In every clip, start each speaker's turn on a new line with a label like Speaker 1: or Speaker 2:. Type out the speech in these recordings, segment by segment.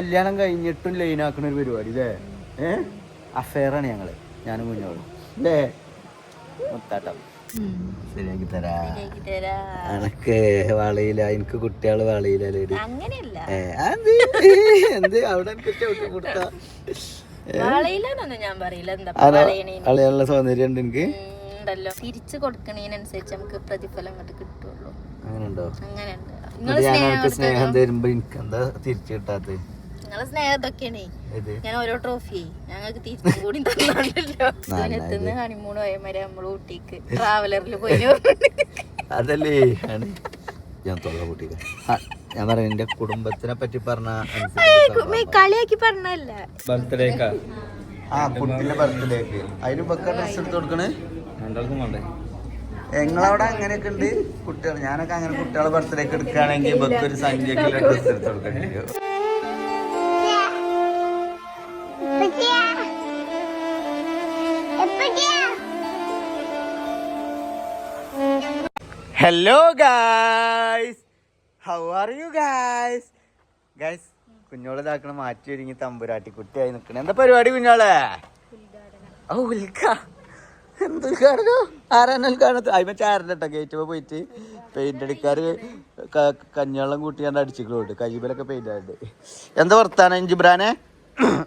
Speaker 1: കല്യാണം കഴിഞ്ഞിട്ടും ലൈനാക്കുന്ന ഒരു പരിപാടി അല്ലേ? അഫെയറാണ് ഞങ്ങള്, ഞാനും കുഞ്ഞോളും അല്ലേ? മുത്താട്ടം ശരിയാക്കി തരാ. എനക്ക് വളയില്ല, എനിക്ക് കുട്ടികള് വളയില്ല. എന്ത് അവിടെ കൊടുത്ത വളയുള്ള സൗന്ദര്യം ഉണ്ട് എനിക്ക്.
Speaker 2: തിരിച്ചു കൊടുക്കണതിനനുസരിച്ച് നമുക്ക് പ്രതിഫലം കിട്ടുള്ളൂ.
Speaker 1: അങ്ങനെയുണ്ടോ? അങ്ങനെയുണ്ട്. സ്നേഹം തരുമ്പോ എനിക്ക് എന്താ തിരിച്ചു കിട്ടാത്ത?
Speaker 2: നിങ്ങളെ സ്നേഹം ഇതൊക്കെയാണ്. ഞാൻ ഓരോ ട്രോഫി ഞങ്ങൾക്ക് തിരിച്ചും കൂടി തന്നല്ലോ. ഹണിമൂൺ പോയമാരെ നമ്മള് ഊട്ടിക്ക് ട്രാവലറിൽ പോയി.
Speaker 1: അതല്ലേ ഞാൻ തൊള്ള കൂട്ടിക്ക. ഞാൻ പറയാം എന്റെ കുടുംബത്തിനെ പറ്റി പറഞ്ഞ
Speaker 2: കളിയാക്കി പറഞ്ഞല്ല.
Speaker 1: ബർത്ത്ഡേക്കാ? ആ കുട്ടിന്റെ ബർത്ത്ഡേക്ക് അതിന് ബക്ക ഡ്രസ് എടുത്ത് കൊടുക്കണേ. രണ്ടാൾക്കും വേണ്ടേ? ഞങ്ങളവിടെ അങ്ങനെയൊക്കെ ഉണ്ട് കുട്ടികൾ. ഞാനൊക്കെ അങ്ങനെ കുട്ടികളെ ബർത്ത്ഡേക്ക് എടുക്കുകയാണെങ്കിൽ ബക്ക് ഒരു സംഖ്യക്കുള്ള ഡ്രസ് എടുത്ത് കൊടുക്കണ്ടോ? Hello guys, how are you guys? Guys കുഞ്ഞോളെ ഇതാക്കണം മാറ്റി ഒരുങ്ങി തമ്പുരാട്ടി കുട്ടിയായി നിൽക്കണേ. എന്താ പരിപാടി കുഞ്ഞോളെ? എന്തുൽക്കാരനോ ആരാനൽക്കാരണത്ത് അതിമ ചാരട്ടോ ഗേറ്റ് പോയിട്ട് പെയിന്റ് അടിക്കാര് കഞ്ഞോളം കൂട്ടിയാണ്ട് അടിച്ചിട്ടുണ്ട്. കൈബലൊക്കെ പെയിന്റ് ആയിട്ട്. എന്താ വർത്താനം ജിബ്രാനെ?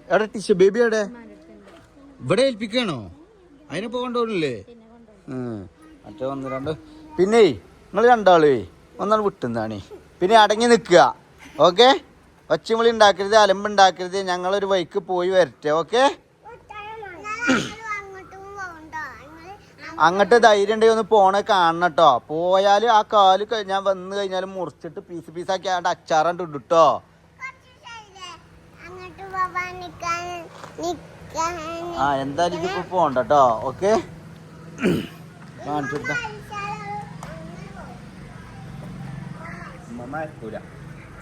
Speaker 1: എവിടെ ടിഷ്യൂ ബേബി എവിടെ? ഇവിടെ ഏൽപ്പിക്കണോ? അതിനെ പോകണ്ടോളില്ലേ? മറ്റേ ഒന്ന് രണ്ട്. പിന്നെ നിങ്ങൾ രണ്ടാളേ ഒന്നാണ് വിട്ടുന്നതാണ്. പിന്നെ അടങ്ങി നിൽക്കുക, ഓക്കെ? ഒച്ചമുളി ഉണ്ടാക്കരുത്, അലമ്പുണ്ടാക്കരുത്. ഞങ്ങളൊരു വൈക്ക് പോയി വരട്ടെ, ഓക്കെ? അങ്ങോട്ട് ധൈര്യം ഉണ്ടെങ്കിൽ ഒന്ന് പോണ കാണണം കേട്ടോ. പോയാൽ ആ കാല് ഞാൻ വന്നു കഴിഞ്ഞാൽ മുറിച്ചിട്ട് പീസ് പീസാക്കി ആണ്ട് അച്ചാറാണ്ട് ഇടും കേട്ടോ. ആ എന്തായാലും ഇതിപ്പോ പോണ്ട കേട്ടോ, ഓക്കെ? കാണിച്ചു കൊടുത്ത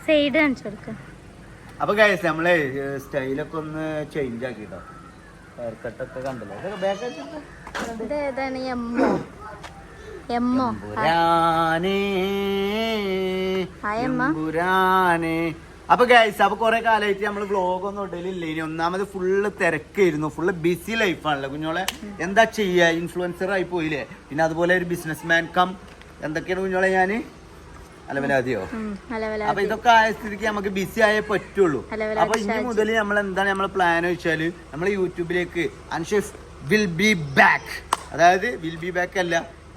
Speaker 2: സൈഡ് കാണിച്ചു കൊടുക്കാം.
Speaker 1: അപ്പൊ ഗൈസ് നമ്മള് സ്റ്റൈലൊക്കെ ഒന്ന് ചേഞ്ച് ആക്കിട്ടോ. ഹെയർ കട്ടൊക്കെ കണ്ടല്ലോ. അപ്പൊ ഗൈസ് അപ്പൊ കൊറേ കാലമായിട്ട് നമ്മള് വ്ളോഗ് ഒന്നും ഇടലില്ല. ഇനി ഒന്നാമത് ഫുള്ള് തിരക്കായിരുന്നു, ഫുള്ള് ബിസി ലൈഫാണല്ലോ കുഞ്ഞോളെ. എന്താ ചെയ്യാ, ഇൻഫ്ലുവൻസർ ആയി പോയില്ലേ. പിന്നെ അതുപോലെ ഒരു ബിസിനസ് മാൻ കം എന്തൊക്കെയാണ് കുഞ്ഞോളെ ഞാന് അലവലാതിയോ. അപ്പൊ ഇതൊക്കെ ആയ സ്ഥിതിക്ക് നമുക്ക് ബിസി ആയേ പറ്റുള്ളൂ. അപ്പൊ ഇനി മുതൽ നമ്മൾ എന്താണ് നമ്മളെ പ്ലാൻ വെച്ചാല് നമ്മളെ യൂട്യൂബിലേക്ക് അൻഷിഫ് വിൽ ബി ബാക്ക്. അതായത് വിൽ ബി ബാക്ക് അല്ല,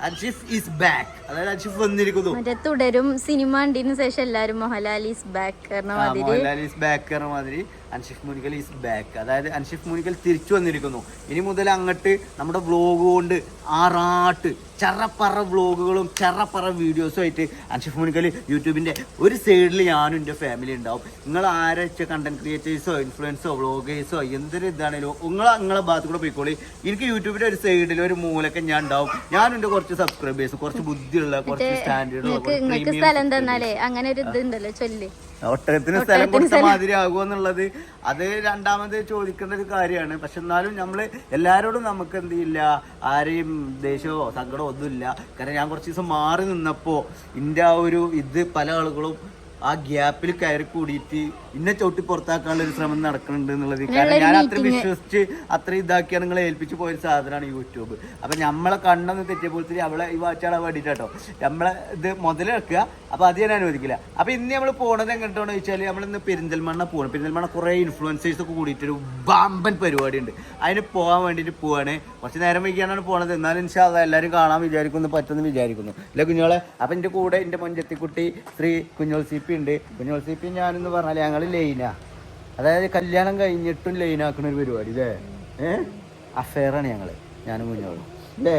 Speaker 1: അൻഷിഫ് ഈസ് ബാക്ക്. അതായത് അൻഷിഫ് വന്നിരിക്കുന്നു.
Speaker 2: തുടരും സിനിമ കണ്ടതിന് ശേഷം എല്ലാരും മോഹൻലാൽ ഈസ് ബാക്ക്
Speaker 1: പറഞ്ഞ മാതിരി അൻഷിഫ് മുനിക്കൽ ഈസ് ബാക്ക്. അതായത് അൻഷിഫ് മുനിക്കൽ തിരിച്ചു വന്നിരിക്കുന്നു. ഇനി മുതൽ അങ്ങോട്ട് നമ്മുടെ വ്ളോഗ് കൊണ്ട് ആറാട്ട് ചറപ്പറ വ്ളോഗുകളും ചറപ്പറ വീഡിയോസും ആയിട്ട് അൻഷിഫ് മുനിക്കൽ യൂട്യൂബിന്റെ ഒരു സൈഡിൽ ഞാനും എൻ്റെ ഫാമിലി ഉണ്ടാവും. നിങ്ങൾ ആരൊക്കെ കണ്ടന്റ് ക്രിയേറ്റേഴ്സോ ഇൻഫ്ലുവൻസോ വ്ളോഗേഴ്സോ എന്തൊരു ഇതാണേലും നിങ്ങളെ ഭാഗത്ത് കൂടെ പോയിക്കോളി. എനിക്ക് യൂട്യൂബിന്റെ ഒരു സൈഡിൽ ഒരു മൂലൊക്കെ ഞാൻ ഉണ്ടാവും. ഞാനും എൻ്റെ കുറച്ച് സബ്സ്ക്രൈബേഴ്സ്, കുറച്ച് ബുദ്ധിയുള്ള, കുറച്ച് സ്റ്റാൻഡേർഡ് ഒട്ടകത്തിന് സ്ഥലം കൊടുത്ത മാതിരി ആകുമെന്നുള്ളത് അത് രണ്ടാമത് ചോദിക്കേണ്ട ഒരു കാര്യമാണ്. പക്ഷെ എന്നാലും നമ്മള് എല്ലാരോടും നമുക്ക് എന്ത് ചെയ്യില്ല, ആരെയും ദേഷ്യമോ സങ്കടമോ ഒന്നുമില്ല. കാരണം ഞാൻ കുറച്ച് ദിവസം മാറി നിന്നപ്പോ ഇന്റെ ആ ഒരു ഇത് പല ആളുകളും ആ ഗ്യാപ്പിൽ കയറി കൂടിയിട്ട് ഇന്നെ ചവിട്ടി പുറത്താക്കാനുള്ള ഒരു ശ്രമം നടക്കുന്നുണ്ട് എന്നുള്ളത്. കാരണം ഞാൻ അത്ര വിശ്വസിച്ച് അത്ര ഇതാക്കിയാണ് നിങ്ങളെ ഏൽപ്പിച്ച് പോയൊരു സാധനമാണ് യൂട്യൂബ്. അപ്പൊ നമ്മളെ കണ്ണെന്ന് തെറ്റിയപ്പോഴത്തേക്ക് അവളെ ഈ വാച്ചാളെ വേണ്ടിയിട്ടോ നമ്മളെ ഇത് മുതലെടുക്കുക. അപ്പൊ അത് ഞാൻ അനുവദിക്കില്ല. അപ്പൊ ഇന്ന് നമ്മൾ പോണത് എങ്ങോട്ടാണെന്ന് വെച്ചാൽ നമ്മളിന്ന് പെരിന്തൽമണ്ണ പോകണം. പെരിന്തൽമണ്ണ കുറെ ഇൻഫ്ലുവൻസേഴ്സ് ഒക്കെ കൂടിയിട്ടൊരു ബാമ്പൻ പരിപാടി ഉണ്ട്. അതിന് പോകാൻ വേണ്ടിയിട്ട് പോവാണ്. കുറച്ച് നേരം വൈകിയാണ് പോണത്. എന്നാലും ഇൻഷാ അല്ലാഹ് എല്ലാവരും കാണാൻ വിചാരിക്കുന്നു, പറ്റുമെന്ന് വിചാരിക്കുന്നു അല്ലെ കുഞ്ഞോളെ? അപ്പൊ എന്റെ കൂടെ എന്റെ മൊഞ്ചത്തിക്കുട്ടി ശ്രീ കുഞ്ഞോൾ സി പി ഉണ്ട്. കുഞ്ഞോൾ സി പി ഞാനെന്ന് പറഞ്ഞാൽ ഞങ്ങൾ ലൈനാ. അതായത് കല്യാണം കഴിഞ്ഞിട്ടും ലൈനാക്കുന്ന ഒരു പരിപാടി അല്ലേ? അഫെയറാണ് ഞങ്ങള്, ഞാനും കുഞ്ഞോളും അല്ലേ?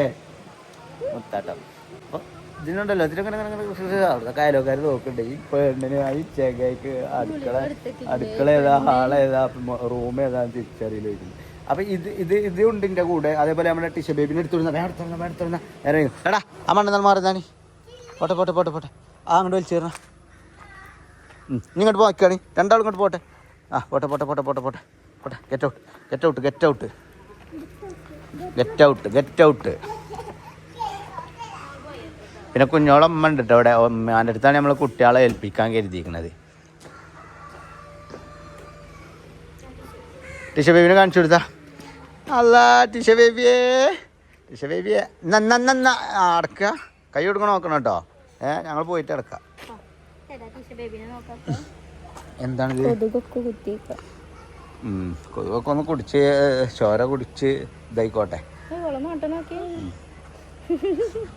Speaker 1: മുത്താട്ടം. അപ്പൊ ഇതിനുണ്ടല്ലോ ഇതിനൊക്കെ അവിടുത്തെ അയലോക്കാർ നോക്കണ്ടേ ഈ പെണ്ണിന് ഈ ചെകയ്ക്ക് അടുക്കള ഏതാ, ഹാളേതാ, റൂം ഏതാന്ന് തിരിച്ചറിയില്ല. അപ്പൊ ഇത് ഉണ്ട് എന്റെ കൂടെ. അതേപോലെ നമ്മുടെ ടിഷ്യൂ ബേബിനെ എടുത്തുകൊടുന്ന എടാ ആ മണ്ണെന്നാൽ മാറുന്നാണ്. പോട്ടെ പോട്ടെ പോട്ടെ പോട്ടെ. ആ അങ്ങോട്ട് വലിച്ചേരണ. ഇങ്ങോട്ട് പോയിക്കാണ്, രണ്ടാളും ഇങ്ങോട്ട് പോട്ടെ. ആ പോട്ടെ പോട്ടെ പോട്ടെ പോട്ടെ പോട്ടെ പോട്ടെ. Get out get out get out get out get out. പിന്നെ കുഞ്ഞോളമ്മ ഉണ്ട് കേട്ടോ അവിടെ. എൻ്റെ അടുത്താണ് നമ്മൾ കുട്ടികളെ ഏൽപ്പിക്കാൻ കരുതിയിരിക്കുന്നത്. ടിഷ ബേബിനെ കാണിച്ചു കൊടുത്താ. അല്ല ടിഷ ബേബിയെ നന്ന അടക്കുക. കൈ കൊടുക്കണം നോക്കണം കേട്ടോ. ഞങ്ങൾ പോയിട്ട് അടക്കാം. എന്താണിത്? കൊതുകൊക്കെ ഒന്ന് കുടിച്ച് ചോര കുടിച്ച് ഇതായിക്കോട്ടെ.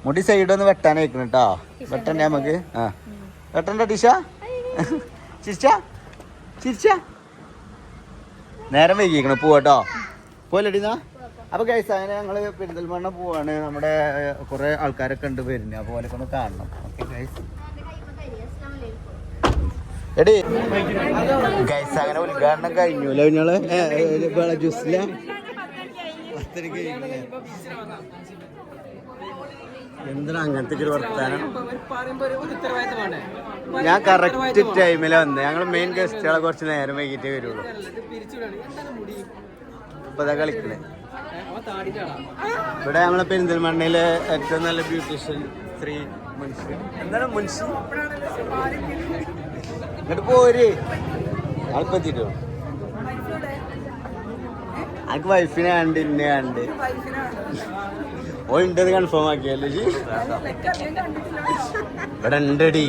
Speaker 1: മുടി സൈഡ് ഒന്ന് വെട്ടാനായിക്കണം കേട്ടോ. വെട്ടണ്ടേ നമുക്ക്? ആ വെട്ടണ്ട ടിഷ. ചിരിച്ച നേരം വൈകിക്കണം പോവാട്ടോ. പോലടിന്നാ. അപ്പൊ ഗൈസ് അങ്ങനെ ഞങ്ങള് പെരിന്തൽമണ്ണ പോവാണ്. നമ്മുടെ കുറെ ആൾക്കാരൊക്കെ ഉണ്ട് വരുന്നത്. അപ്പൊ ഓലൊക്കെ ഒന്ന് കാണണം. Okay guys. എടി ഗൈസ് അങ്ങനെ ഉദ്ഘാടനം കഴിഞ്ഞു അല്ലേ കുഞ്ഞോള്? ജ്യൂസില എന്താണ് അങ്ങനത്തെ ഒരു വർത്താനം? ഞാൻ കറക്റ്റ് ടൈമിലാണ് വന്നത്. ഞങ്ങൾ മെയിൻ ഗസ്റ്റുകളെ കുറച്ച് നേരം വൈകിട്ടേ വരുള്ളൂ. ഇപ്പൊ ഇതാ കളിക്കണേ. ഇവിടെ നമ്മളെ പെരിന്തൽമണ്ണയിലെ ഏറ്റവും നല്ല ബ്യൂട്ടീഷ്യൻ ശ്രീ മുൻഷി. എന്താണ് മുൻഷി? എന്നിട്ട് പോര് ആൾപ്പെത്തിട്ടോ. എനിക്ക് വൈഫിനെ കണ്ട് ഇന്നെ കണ്ട് ഓ ഉണ്ടെന്ന് കൺഫേം ആക്കിയല്ലേ? ഇവിടെ ഉണ്ടടി.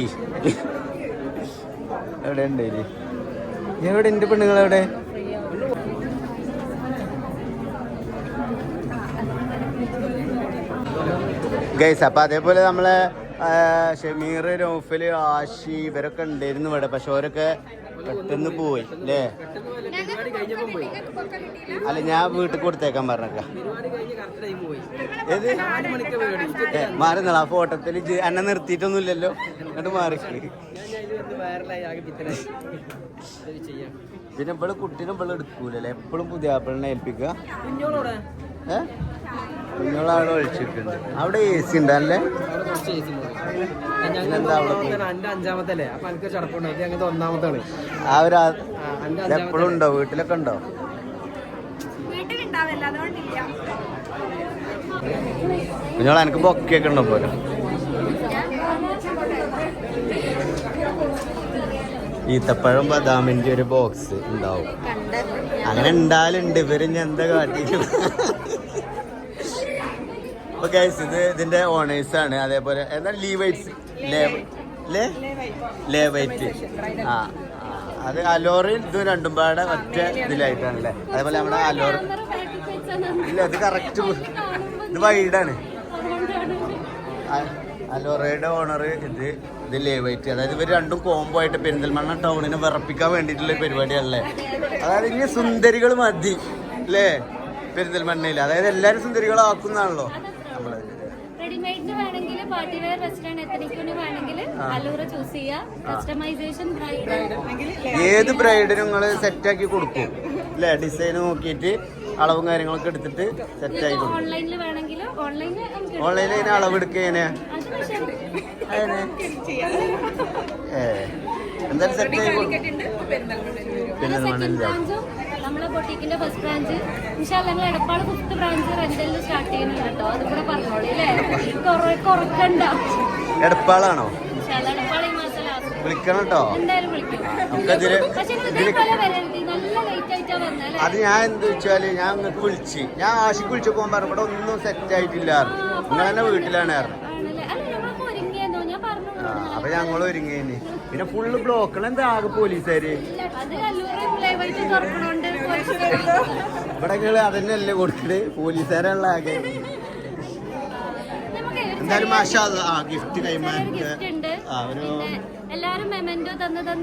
Speaker 1: എവിടെ ഉണ്ടേരി? എവിടെ എന്റെ പെണ്ണുങ്ങളെവിടെ? ഗൈസ് അപ്പൊ അതേപോലെ നമ്മളെ ഷമീർ, നൗഫൽ, ആഷി ഇവരൊക്കെ ഉണ്ടായിരുന്നു ഇവിടെ. പക്ഷെ അവരൊക്കെ പെട്ടെന്ന് പോയി അല്ലേ? അല്ല ഞാൻ വീട്ടിൽ കൊടുത്തേക്കാൻ പറഞ്ഞേക്ക. ഏത് മാറുന്നള ഫോട്ടോത്തിൽ എന്നെ നിർത്തിയിട്ടൊന്നുമില്ലല്ലോ. എന്നിട്ട് മാറി. പിന്നെ ഇവള് കുട്ടീനെ ഇവള് എടുക്കൂലല്ലേ? എപ്പോഴും പുതിയ ആപ്പിളിനെ ഏൽപ്പിക്കുക. കുഞ്ഞോളവിടെ ഒഴിച്ചിട്ടുണ്ട്. അവിടെ എ സി ഉണ്ടല്ലേ? ആ ഒരു എപ്പോഴും ഉണ്ടോ? വീട്ടിലൊക്കെ ഉണ്ടോ? കുഞ്ഞോളെ എനിക്ക് ബൊക്കെയൊക്കെ ഉണ്ടോ പോലെ? ഈത്തപ്പഴം ബദാമിന്റെ ഒരു ബോക്സ് ഉണ്ടാവും. അങ്ങനെ ഉണ്ടാലുണ്ട്. ഇവര് ഞാൻ എന്താ കാട്ടിയിട്ടു? ഓക്കെ ഇത് ഇതിന്റെ ഓണേഴ്സ് ആണ്. അതേപോലെ എന്താ ലീവൈറ്റ്സ് ലേവൈറ്റ്. ആ അത് അലോറിൽ ഇത് രണ്ടും പാടെ ഒറ്റ ഇതിലായിട്ടാണല്ലേ? അതേപോലെ നമ്മുടെ അലോർ ഇല്ല ഇത് കറക്റ്റ് ഇത് വൈഡാണ്. അലോറയുടെ ഓണർ ഇത് ലേവൈറ്റ്. അതായത് ഇവർ രണ്ടും കോംബോ ആയിട്ട് പെരിന്തൽമണ്ണ ടൗണിനെ വിറപ്പിക്കാൻ വേണ്ടിയിട്ടുള്ള പരിപാടിയാണല്ലേ? അതായത് ഇനി സുന്ദരികൾ മതി അല്ലേ പെരിന്തൽമണ്ണയിൽ? അതായത് എല്ലാരും സുന്ദരികളാക്കുന്നതാണല്ലോ നമ്മള്. ഏത് ബ്രൈഡിനും നിങ്ങൾ സെറ്റാക്കി കൊടുക്കും അല്ലേ? ഡിസൈൻ നോക്കിയിട്ട് അളവും കാര്യങ്ങളൊക്കെ എടുത്തിട്ട് സെറ്റാക്കി കൊടുക്കും. ഓൺലൈനിൽ അതിന് അളവ് എടുക്കേനെ എന്തായാലും സെറ്റാക്കി കൊടുക്കും.
Speaker 3: നമ്മളെ ബൊട്ടീക്കിന്റെ ഫസ്റ്റ് ബ്രാഞ്ച് ഞങ്ങൾ എടപ്പാട് 5th ബ്രാഞ്ച് റെന്റലിൽ സ്റ്റാർട്ട് ചെയ്യുന്നുണ്ട് കേട്ടോ. അത് കൂടെ പറഞ്ഞോളൂ അല്ലേ? കുറക്കണ്ട.
Speaker 1: എടപ്പാളാണോ?
Speaker 3: എടപ്പാൾ ഈ മാസം ലാസ്റ്റ്
Speaker 1: വിളിക്കണം കേട്ടോ.
Speaker 3: എന്തായാലും വിളിക്കും. നല്ല ലേറ്റ് ആയിട്ടാ വന്നാലേ.
Speaker 1: അത് ഞാൻ എന്താ വെച്ചാല് ഞാൻ നിങ്ങൾക്ക് വിളിച്ച് ഞാൻ ആഷിക്ക് വിളിച്ചപ്പോ പറഞ്ഞു ഇവിടെ ഒന്നും സെറ്റ് ആയിട്ടില്ല. നിങ്ങൾ തന്നെ വീട്ടിലാണ്. അപ്പൊ ഞങ്ങൾ ഒരുങ്ങിയേന്. പിന്നെ ഫുള്ള് ബ്ലോക്കാണ്. എന്താ ആകെ പോലീസുകാര് ഇവിടെ അതന്നെയല്ലേ കൊടുക്കണേ? പോലീസുകാരുള്ള ആകെ. എന്തായാലും മാഷാ ഗിഫ്റ്റ് കൈമാറി
Speaker 3: എല്ലാരും മെമന്റോ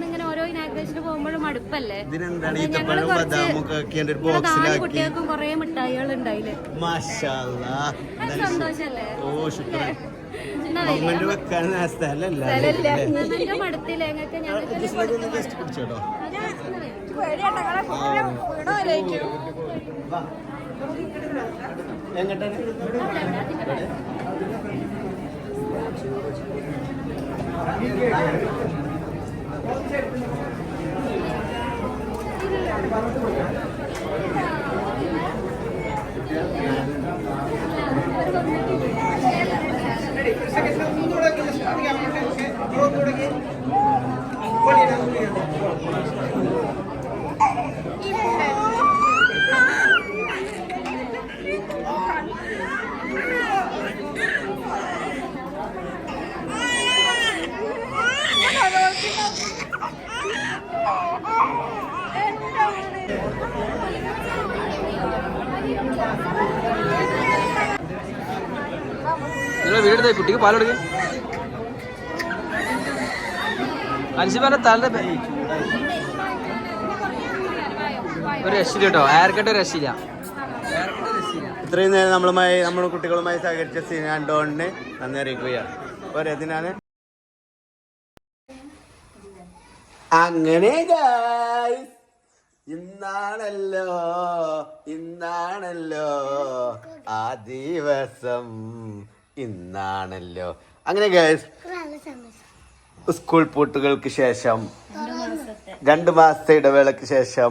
Speaker 3: ഇങ്ങനെ ഓരോ ഇനാഗ്രേഷന് പോകുമ്പോഴും മടുപ്പല്ലേ?
Speaker 1: ഇതിനെന്താണ് ഈത്തപ്പഴം ബദാമൊക്കെ
Speaker 3: കുട്ടികൾക്കും കുറെ മിഠായികൾ ഉണ്ടായില്ലേ? സന്തോഷല്ലേ?
Speaker 1: ഓ ശുക്രൻ. വെക്കാൻ സ്ഥലല്ല
Speaker 3: മടുത്തില്ലേ ഞങ്ങൾക്ക്?
Speaker 1: പിടിച്ചോട്ടോ. എങ്ങോട്ടാണ്?
Speaker 4: നിങ്ങൾ വീടെടുത്ത കുട്ടിക്ക് പാൽ കൊടുക്കുക. അൻസിബാന്റെ തല ഒരു രക്ഷയില്ല കേട്ടോ. എയർകട്ട് രക്ഷയില്ല.
Speaker 1: ഇത്രയും നേരം നമ്മുടെ കുട്ടികളുമായി സഹകരിച്ച സിനാൻഡോണിന് നന്ദി അറിയിക്കുകയാണ്. പോരതിനാണ് അങ്ങനെ ഗൈസ്, ഇന്നാണല്ലോ ആ ദിവസം, ഇന്നാണല്ലോ. അങ്ങനെ ഗൈസ്, സ്കൂൾ പൂട്ടുകൾക്ക് ശേഷം 2 മാസത്തെ ഇടവേളക്ക് ശേഷം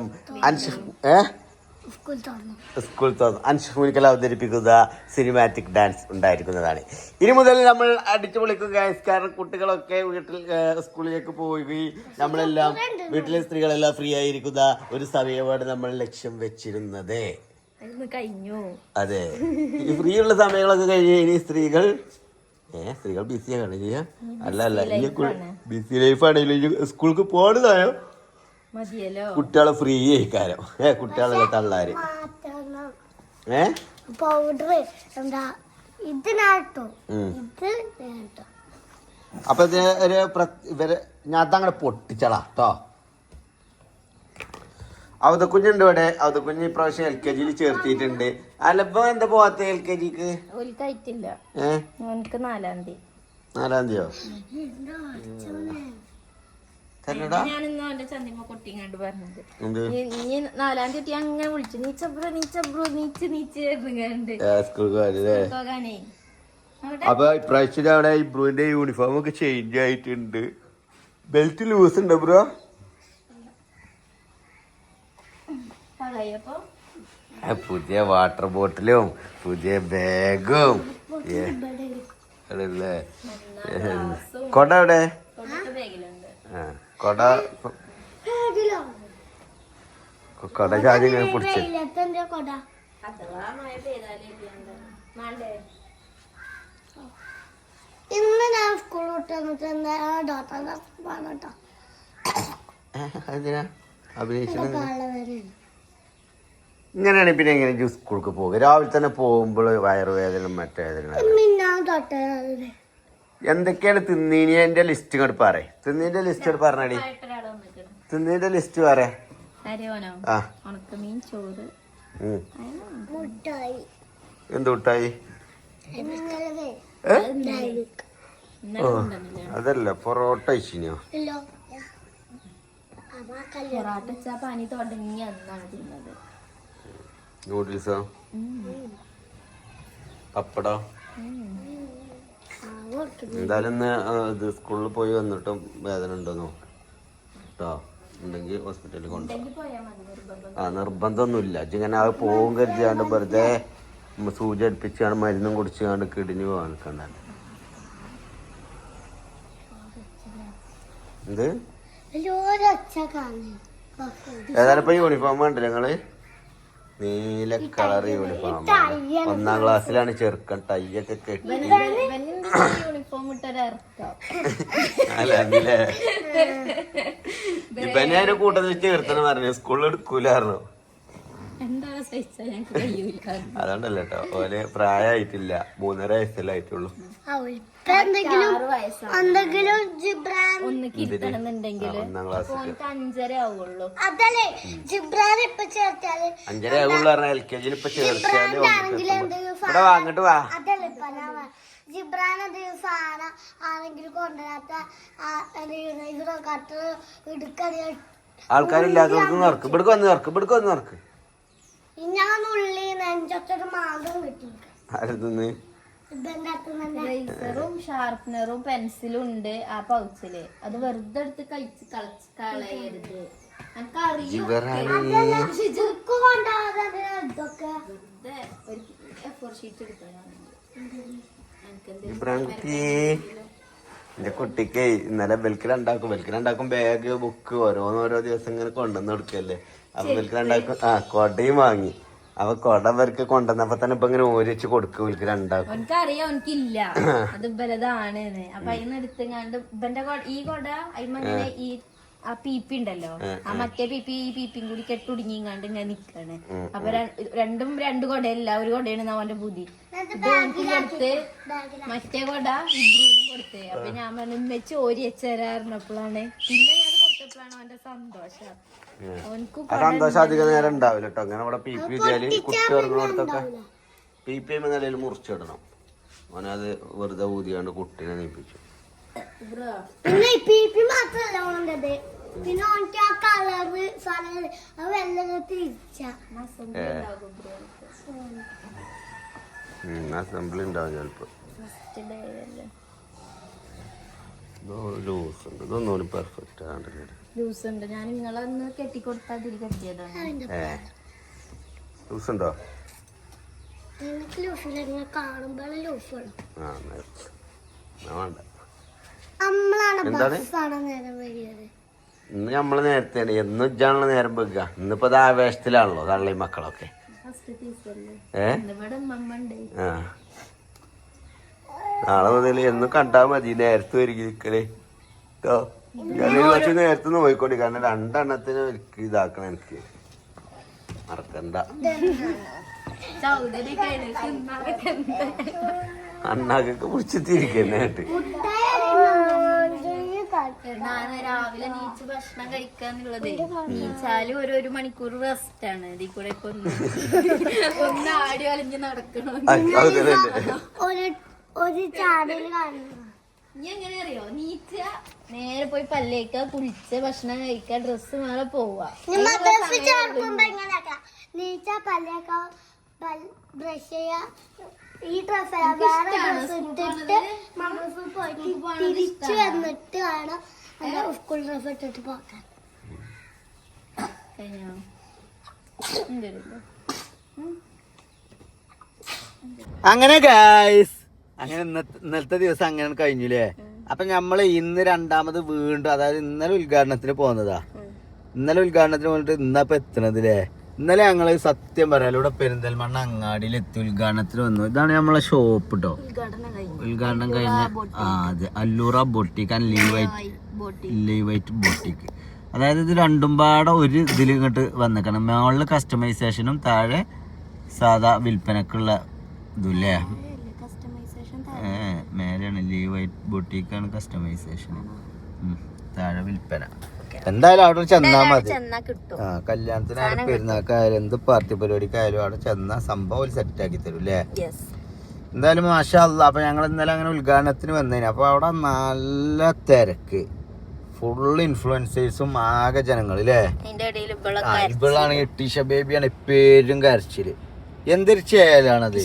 Speaker 1: സ്കൂൾ തുറന്നു അൻഷുമുനിക്കൽ അവതരിപ്പിക്കുന്ന സിനിമാറ്റിക് ഡാൻസ് ഉണ്ടായിരിക്കുന്നതാണ്. ഇനി മുതൽ നമ്മൾ അടിച്ചു പൊളിക്കും ഗൈസ്. കാരണം കുട്ടികളൊക്കെ വീട്ടിൽ സ്കൂളിലേക്ക് പോയി നമ്മളെല്ലാം വീട്ടിലെ സ്ത്രീകളെല്ലാം ഫ്രീ ആയിരിക്കുന്ന ഒരു സമയമാണ് നമ്മൾ ലക്ഷ്യം വെച്ചിരുന്നത്.
Speaker 2: കഴിഞ്ഞു.
Speaker 1: അതെ, ഈ ഫ്രീ ഉള്ള സമയങ്ങളൊക്കെ കഴിഞ്ഞ് ഇനി സ്ത്രീകൾ ബിസിയാണ് ചെയ്യാ. അല്ല ഈ ബിസി ലൈഫ് ആണെങ്കിലും സ്കൂൾക്ക് പോണതായോ കുട്ടികളെ ഫ്രീ ആയിക്കാരം. കുട്ടികളെ തള്ളാര് അപ്പൊ ഇവര് ഞാൻ അതങ്ങനെ പൊട്ടിച്ചളാ കേട്ടോ. അവതക്കുഞ്ഞുണ്ട് ഇവിടെ. അവതക്കുഞ്ഞ് ഇപ്രാവശ്യം LKG ചേർത്തിട്ടുണ്ട്. അല്ലപ്പോ എന്താ പോവാത്ത LKGക്ക്?
Speaker 2: 4-ാം തീയതി.
Speaker 1: 4-ാം തീയതിയോ?
Speaker 2: ഞാനിന്ന് അവന്റെ ചന്ദിമ കൊട്ടിങ്ങാണ്ട് പറഞ്ഞത് നീ 4-ാം തീയതി അങ്ങനെ വിളിച്ചു നീച്ചബ്രോങ്ങാണ്ട്.
Speaker 1: അപ്പൊ ഇപ്രാവശ്യം അവിടെ ഇബ്രുവിന്റെ യൂണിഫോം ഒക്കെ ചേഞ്ച് ആയിട്ടുണ്ട്. ബെൽറ്റ് ലൂസ് ഉണ്ടോ ബ്രോ? പുതിയ വാട്ടർ ബോട്ടിലും പുതിയ ബാഗും അല്ലേ. കൊട എവിടെ? കൊട ചാടി പിടിച്ച്
Speaker 5: ഇന്ന് ഞാൻ സ്കൂൾ വിട്ട്
Speaker 1: ഇങ്ങനെയാണ്. പിന്നെ എങ്ങനെ സ്കൂൾക്ക് പോകുക? രാവിലെ തന്നെ പോകുമ്പോൾ വയറുവേദന മറ്റേവേദന. എന്തൊക്കെയാണ് തിന്നീനിന്റെ ലിസ്റ്റ് ഇങ്ങോട്ട് പറയേ. തിന്നീന്റെ ലിസ്റ്റ് ഇങ്ങോട്ട് പറഞ്ഞടി. തിന്നീന്റെ ലിസ്റ്റ് പറയാ. എന്ത് മുട്ടായി? അതല്ല, പൊറോട്ട ഇച്ചിനിയോ? നൂഡിൽസോ? പപ്പടോ? എന്തായാലും ഇന്ന് ഇത് സ്കൂളിൽ പോയി വന്നിട്ടും വേദന ഉണ്ടോന്നോ കേട്ടോ. ഉണ്ടെങ്കിൽ ഹോസ്പിറ്റലിൽ കൊണ്ടുപോകാം. നിർബന്ധമൊന്നുമില്ല. ഇങ്ങനെ അത് പോകും കരുതിയാണ്ട് വെറുതെ സൂചി അടുപ്പിച്ചാണ് മരുന്നും കുടിച്ചാണ്ട് കിഡ്നി പോകാൻ നിൽക്കണ്ടാണ്. എന്ത് ഏതായാലും ഇപ്പൊ യൂണിഫോം ഉണ്ടല്ലോ ഞങ്ങള്. നീല കളർ യൂണിഫോം. 1-ാം ക്ലാസ്സിലാണ് ചെറുക്കൻ. ടൈയൊക്കെ കെട്ടി. അല്ലേ ഇവനെ ഒരു കൂട്ടത്തിൽ ചേർത്തണം പറഞ്ഞു. സ്കൂളിൽ എടുക്കൂലായിരുന്നു. അതുകൊണ്ടല്ലോ കേട്ടോ. ഓന് പ്രായമായിട്ടില്ല. 3.5 വയസ്സല്ലേ ആയിട്ടുള്ളൂ. അഞ്ചര ആവുള്ളൂ പറഞ്ഞ LKG ഇപ്പൊ ചേർത്താല്. ഇവിടെ വാങ്ങിട്ട് വാ.
Speaker 5: ജിബ്രാനെ ദിവസം ആരെങ്കിലും കൊണ്ടുവരാത്ത
Speaker 1: ആൾക്കാരില്ലാത്തവർക്ക് നടക്കും. ഇവിടേക്ക് വന്ന് നടക്ക്.
Speaker 5: ഞാൻ ഉള്ളി നെഞ്ചൊക്കെ മാസം കിട്ടി.
Speaker 1: ആരെന്ന്
Speaker 2: റേസറും ഷാർപ്പനറും പെൻസിലും ഉണ്ട് ആ പൗച്ചില്. അത് വെറുതെ എടുത്ത് കളയരുത്.
Speaker 1: എന്റെ കുട്ടിക്ക് ഇന്നലെ ബെൽക്ക് രണ്ടാക്കും ബാഗ് ബുക്ക് ഓരോ ദിവസം ഇങ്ങനെ കൊണ്ടുവന്ന് കൊടുക്കല്ലേ. അപ്പൊ ബെൽക്ക് രണ്ടാക്കും കൊടയും വാങ്ങി. അപ്പൊ കൊട ഇവർക്ക് കൊണ്ടുവന്നപ്പോ തന്നെ ഇപ്പൊ ഇങ്ങനെ ഓരിച്ച് കൊടുക്കും. ഇവർക്ക് രണ്ടാക്കും
Speaker 2: എനിക്കറിയാം എനിക്കില്ല അത് ബലതാണ്. അപ്പൊ അതിന് എടുത്തങ്ങാണ്ട് ഇവന്റെ ഈ കൊട അയിമങ്ങനെ ഈ ആ പീപ്പി ഉണ്ടല്ലോ ആ മറ്റേ പീപ്പി ഈ പീപ്പിയും കൂടി കെട്ടുടുങ്ങിങ്ങാണ്ട് ഇങ്ങനെ നിക്കാണ്. അപ്പൊ രണ്ടും രണ്ട് കൊടയല്ല ഒരു കൊടയാണ് അവന്റെ ബുദ്ധി. ഇത് എനിക്ക് കൊടുത്ത് മറ്റേ കൊട ഇബ്രൂനും കൊടുത്ത്. അപ്പൊ ഞാൻ പറഞ്ഞു വെച്ച് ഓരി വെച്ചേരാറിഞ്ഞപ്പോഴാണ് പിന്നെ ഞാൻ കൊടുത്തപ്പോഴാണ് അവന്റെ സന്തോഷം.
Speaker 1: സന്തോഷം അധികം നേരം ഉണ്ടാവില്ല കേട്ടോ. അങ്ങനെ ഇവിടെ പി പി കുട്ടി ഇറങ്ങുന്നിടത്തൊക്കെ പി പി എം നിലയിൽ മുറിച്ചിടണം. അവനത് വെറുതെ ഊതിയാണ്ട് കുട്ടീനെ നീപ്പിച്ചു.
Speaker 5: പിന്നെ പി പി മാത്രല്ല ഓണത്, പിന്നെ ഓനിക്ക് ആ കളറ് സാധനം അത് വെള്ളം തിരിച്ച
Speaker 1: അസംബ്ലി ഉണ്ടാവും ചിലപ്പോ. ലൂസ് ഉണ്ട്, ഇതൊന്നും പെർഫെക്റ്റ് ആണ്ടല്ലേ.
Speaker 2: ലൂസ് ഉണ്ട്. ഞാൻ നിങ്ങളൊന്ന് കെട്ടിക്കൊടുത്താൽ തിരി കെട്ടിയതാണ്.
Speaker 1: ലൂസ് ഉണ്ടോ?
Speaker 5: എനിക്ക് ലൂസില്ല, കാണുമ്പോഴാണ് ലൂസ് വേണം.
Speaker 1: വേണ്ട.
Speaker 5: നമ്മളാണ്
Speaker 1: ഇന്ന് നമ്മള് നേരത്തെ എന്നും ഇജ്ജാണല്ലോ നേരം വെക്കുക. ഇന്നിപ്പോ അത് ആവേശത്തിലാണല്ലോ തള്ളയും മക്കളൊക്കെ. ആ നാളെ മുതൽ എന്നും കണ്ടാ മതി നേരത്തെ ഒരുക്കി നിക്കലേ കേട്ടോ. കുറച്ച് നേരത്തെ നോക്കിക്കോണ്ടി, കാരണം 2 എണ്ണത്തിന് ഇതാക്കണം. എനിക്ക് മറക്കണ്ട. അണ്ണാക്കൊക്കെ പിടിച്ചിരിക്കുന്നായിട്ട്.
Speaker 2: രാവിലെ നീച്ച് ഭക്ഷണം കഴിക്കാന്നുള്ളത് നീച്ചാലും ഒരു മണിക്കൂർ റെസ്റ്റ് ആണ്. ഇതിൽ കൂടെ ഇപ്പൊ ഒന്ന് ആടി വലഞ്ഞ് നടക്കണം.
Speaker 5: ഒരു ചാടല് കാണുന്നു.
Speaker 2: നീ എങ്ങനെ അറിയോ? നീച്ച നേരെ പോയി പല്ലേക്ക കുളിച്ച് ഭക്ഷണം കഴിക്ക ഡ്രസ്സ് മേലെ പോവാ.
Speaker 5: നീച്ച പല്ലേക്ക ബ്രഷ് ചെയ്യാ, ഈ ഡ്രസ് വേറെ ഡ്രസ് ഇട്ടിട്ട് തിരിച്ചു വന്നിട്ട് വേണം സ്കൂൾ ഡ്രസ് ഇട്ടിട്ട് പോകാൻ.
Speaker 1: അങ്ങനെ ഗായ്സ്, അങ്ങനെ ഇന്നലത്തെ ദിവസം അങ്ങനെ കഴിഞ്ഞില്ലേ. അപ്പൊ നമ്മള് ഇന്ന് രണ്ടാമത് വീണ്ടും, അതായത് ഇന്നലെ ഉദ്ഘാടനത്തിന് പോകുന്നതാ. ഇന്നലെ ഉദ്ഘാടനത്തിന് പോയിട്ട് ഇന്നപ്പൊ എത്തണതില്ലേ. ഇന്നലെ ഞങ്ങള് സത്യം പറയാലോ ഇവിടെ പെരിന്തൽമണ്ണ അങ്ങാടിയിൽ എത്തി ഉദ്ഘാടനത്തിന് വന്നു. ഇതാണ് നമ്മളെ ഷോപ്പ് കേട്ടോ. ഉദ്ഘാടനം കഴിഞ്ഞ അതെ, അല്ലൂറ ബൊട്ടിക് ആൻഡ് ലീവൈറ്റ് ബൊട്ടിക്. അതായത് ഇത് രണ്ടും പാടെ ഒരു ഇതിൽ ഇങ്ങോട്ട് വന്നേക്കണം. മുകളിൽ കസ്റ്റമൈസേഷനും താഴെ സാധാ വിൽപ്പനക്കുള്ള ഇതുല്ലേ. മേലെയാണ് ലീവൈറ്റ് ബൊട്ടിക്കാണ് കസ്റ്റമൈസേഷൻ, താഴെ വിൽപ്പന. എന്തായാലും അവിടെ ചെന്നാ മതി. ആ കല്യാണത്തിനായാലും പെരുന്നാക്കായാലും എന്ത് പാർട്ടി പരിപാടിക്കായാലും അവിടെ ചെന്നാ സംഭവം സെറ്റ് ആക്കി തരും അല്ലേ. എന്തായാലും മാഷാ അല്ലാഹ്. അപ്പൊ ഞങ്ങൾ ഇന്നലെ അങ്ങനെ ഉദ്ഘാടനത്തിന് വന്നേന്. അപ്പൊ അവിടെ നല്ല തിരക്ക്, ഫുള്ള് ഇൻഫ്ലുവൻസേഴ്സും ആകെ ജനങ്ങൾ അല്ലേ. ഇവളാണെങ്കിൽ ടിഷ ബേബിയാണ് പേരും കരച്ചില്. എന്തൊരു ചേലാണത്.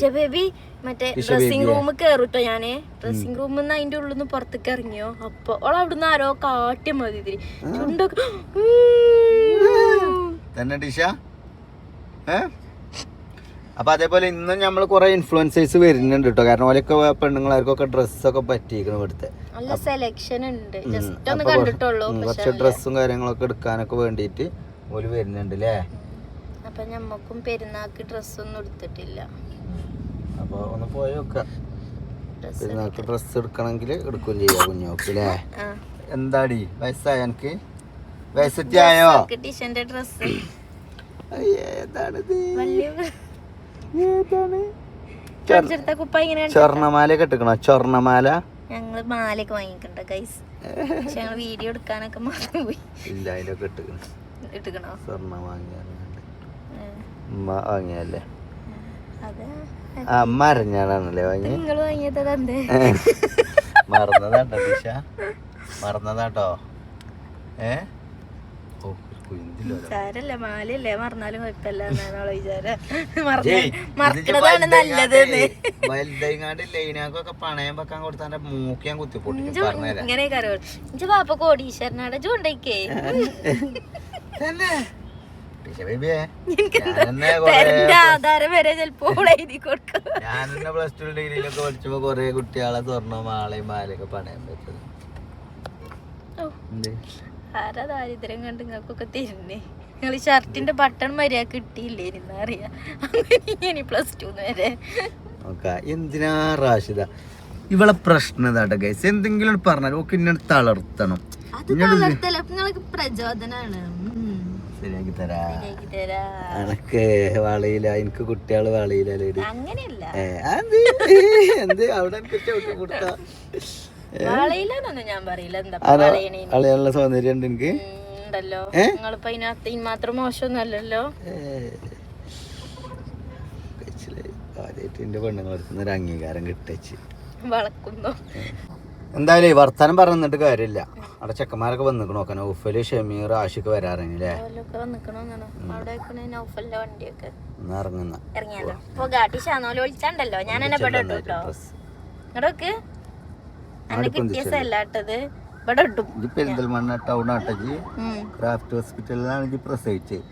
Speaker 2: മറ്റേ ഡ്രസ്സിംഗ് റൂം കേറുട്ടോ. ഞാന് ഡ്രസ്സിംഗ് റൂമിൽ നിന്ന് അതിന്റെ ഉള്ളിൽ നിന്ന് പുറത്തേക്ക് ഇറങ്ങിയോ, അപ്പൊ ഓൾ അവിടുന്ന് ആരോ കാട്ടിയ മതി ചുണ്ടൊക്കെ
Speaker 1: തന്നെ ടിഷ. അപ്പൊ അതേപോലെ ഇന്നും നമ്മള് കുറെ ഇൻഫ്ലുവൻസേഴ്സ് വരുന്നുണ്ട് കേട്ടോ. കാരണം ഓലൊക്കെ പെണ്ണുങ്ങളാർക്കൊക്കെ ഡ്രസ്സൊക്കെ പറ്റിയിരിക്കണം ഇവിടുത്തെ.
Speaker 2: നല്ല സെലക്ഷൻ ഉണ്ട്. ജസ്റ്റ് ഒന്ന് കണ്ടിട്ടുള്ളൂ.
Speaker 1: കുറച്ച് ഡ്രസ്സും കാര്യങ്ങളൊക്കെ എടുക്കാനൊക്കെ വേണ്ടിട്ട് ഓല് വരുന്നുണ്ട് അല്ലേ.
Speaker 2: അപ്പൊ ഞമ്മക്കും പെരുന്നാക്ക് ഡ്രസ്സൊന്നും എടുത്തിട്ടില്ല.
Speaker 1: അപ്പൊ ഒന്ന് പോയി നോക്കാം. പെരുന്നാക്ക് ഡ്രസ്സ് എടുക്കണമെങ്കിൽ എടുക്കുകയും ചെയ്യാം കുഞ്ഞോക്ക് അല്ലേ. എന്താടി വയസ്സായ എനിക്ക്? വയസ്സെത്തിയായോ?
Speaker 2: ടീഷന്റെ ഡ്രസ്
Speaker 1: ഏതാണിത്?
Speaker 2: സ്വർണ്ണമാല
Speaker 1: കെട്ടിക്കണോ? സ്വർണ്ണമാല
Speaker 2: ഞങ്ങള് മാലയൊക്കെ വാങ്ങിക്കണ്ട ഗൈസ്. പക്ഷെ ഞങ്ങൾ വീഡിയോ എടുക്കാനൊക്കെ മറന്നു പോയി.
Speaker 1: ഇല്ല, അതിലൊക്കെ ഇട്ടിക്കണോ? സ്വർണ്ണം വാങ്ങിയല്ലേ? അമ്മ അറിഞ്ഞാണല്ലേ വാങ്ങി?
Speaker 2: നിങ്ങള് വാങ്ങിയത്
Speaker 1: മറന്നതാട്ടോ ടിഷ, മറന്നതാട്ടോ.
Speaker 2: സാരല്ല, മാലയല്ലേ, മറന്നാലും കുഴപ്പമില്ല എന്നാണ് വിചാരം. മറക്കണതാണ് നല്ലത്.
Speaker 1: ലൈനാക്കൊക്കെ പണയം വെക്കാൻ കൊടുത്താൽ മൂക്ക് ഞാൻ കുത്തിപ്പൊട്ടി.
Speaker 2: ഇങ്ങനെ കരോ ഇഞ്ച പാപ്പ കോടീശ്വരനാടെ ചൂണ്ടയ്ക്കേ ആധാരം വരെ ചിലപ്പോൾ എഴുതി കൊടുക്കും.
Speaker 1: ഞാനെന്നെ +2 ഡിഗ്രിയിലൊക്കെ പഠിച്ചപ്പോ കൊറേ കുട്ടികളെ സ്വർണ്ണ മാളയും മാലയൊക്കെ പണയം വെച്ചത്.
Speaker 2: ആരാ ദാരിദ്ര്യം കണ്ട് നിങ്ങൾക്കൊക്കെ തരുന്നേ. നിങ്ങൾ ഷർട്ടിന്റെ ബട്ടൺ മര്യാദ കിട്ടിയില്ലേ അറിയാം. അങ്ങനെ +2 വരെ
Speaker 1: എന്തിനാ റാഷിദ ഇവളെ പ്രശ്നം ഇതാട്ടെ ഗൈസ്. എന്തെങ്കിലും പറഞ്ഞാൽ ഓക്കെ ഇന്നെ തളർത്തണം.
Speaker 2: നിങ്ങൾക്ക് പ്രചോദനാണ്.
Speaker 1: ശരിയാക്കി തരാ. എനക്ക് വളയില്ല, എനിക്ക് കുട്ടികള് വളയില്ല.
Speaker 2: അങ്ങനെയല്ല,
Speaker 1: എന്ത് അവിടെ എനിക്ക് ചവിട്ടി കൊടുത്താ
Speaker 2: വളയില്ലെന്നൊന്നും ഞാൻ പറയില്ല. എന്താ
Speaker 1: വളയാനുള്ള സൗന്ദര്യം ഉണ്ട് എനിക്ക്
Speaker 2: ഉണ്ടല്ലോ. നിങ്ങളിപ്പോ അതിനകത്ത് മാത്രം മോശമൊന്നും അല്ലല്ലോ.
Speaker 1: എന്റെ പെണ്ണുങ്ങളെടുക്കുന്ന ഒരു അംഗീകാരം കിട്ടച്ച്
Speaker 2: വളക്കുന്നു.
Speaker 1: എന്തായാലും വർത്താനം പറഞ്ഞിട്ട് കാര്യമില്ല. അവിടെ ചെക്കന്മാരൊക്കെ വന്നിക്കണ നോക്കാൻ. ഔഫല്, ഷമീർ, ആഷിക്ക് വരാറില്ലേ? ഇറങ്ങുന്ന
Speaker 2: ഇറങ്ങിയാലോ വിളിച്ചാണ്ടല്ലോ. ഞാൻ എന്നെ ഇവിടെ ഇട്ടു കേട്ടോ. ഇങ്ങോട്ട് കിട്ടിയ സ്ഥലാട്ടത് ഇവിടെ ഇട്ടു.
Speaker 1: പെരിന്തൽമണ്ണ ടൗൺ ആട്ടജി ക്രാഫ്റ്റ് ഹോസ്പിറ്റലിലാണ് പ്രസവിച്ചത്.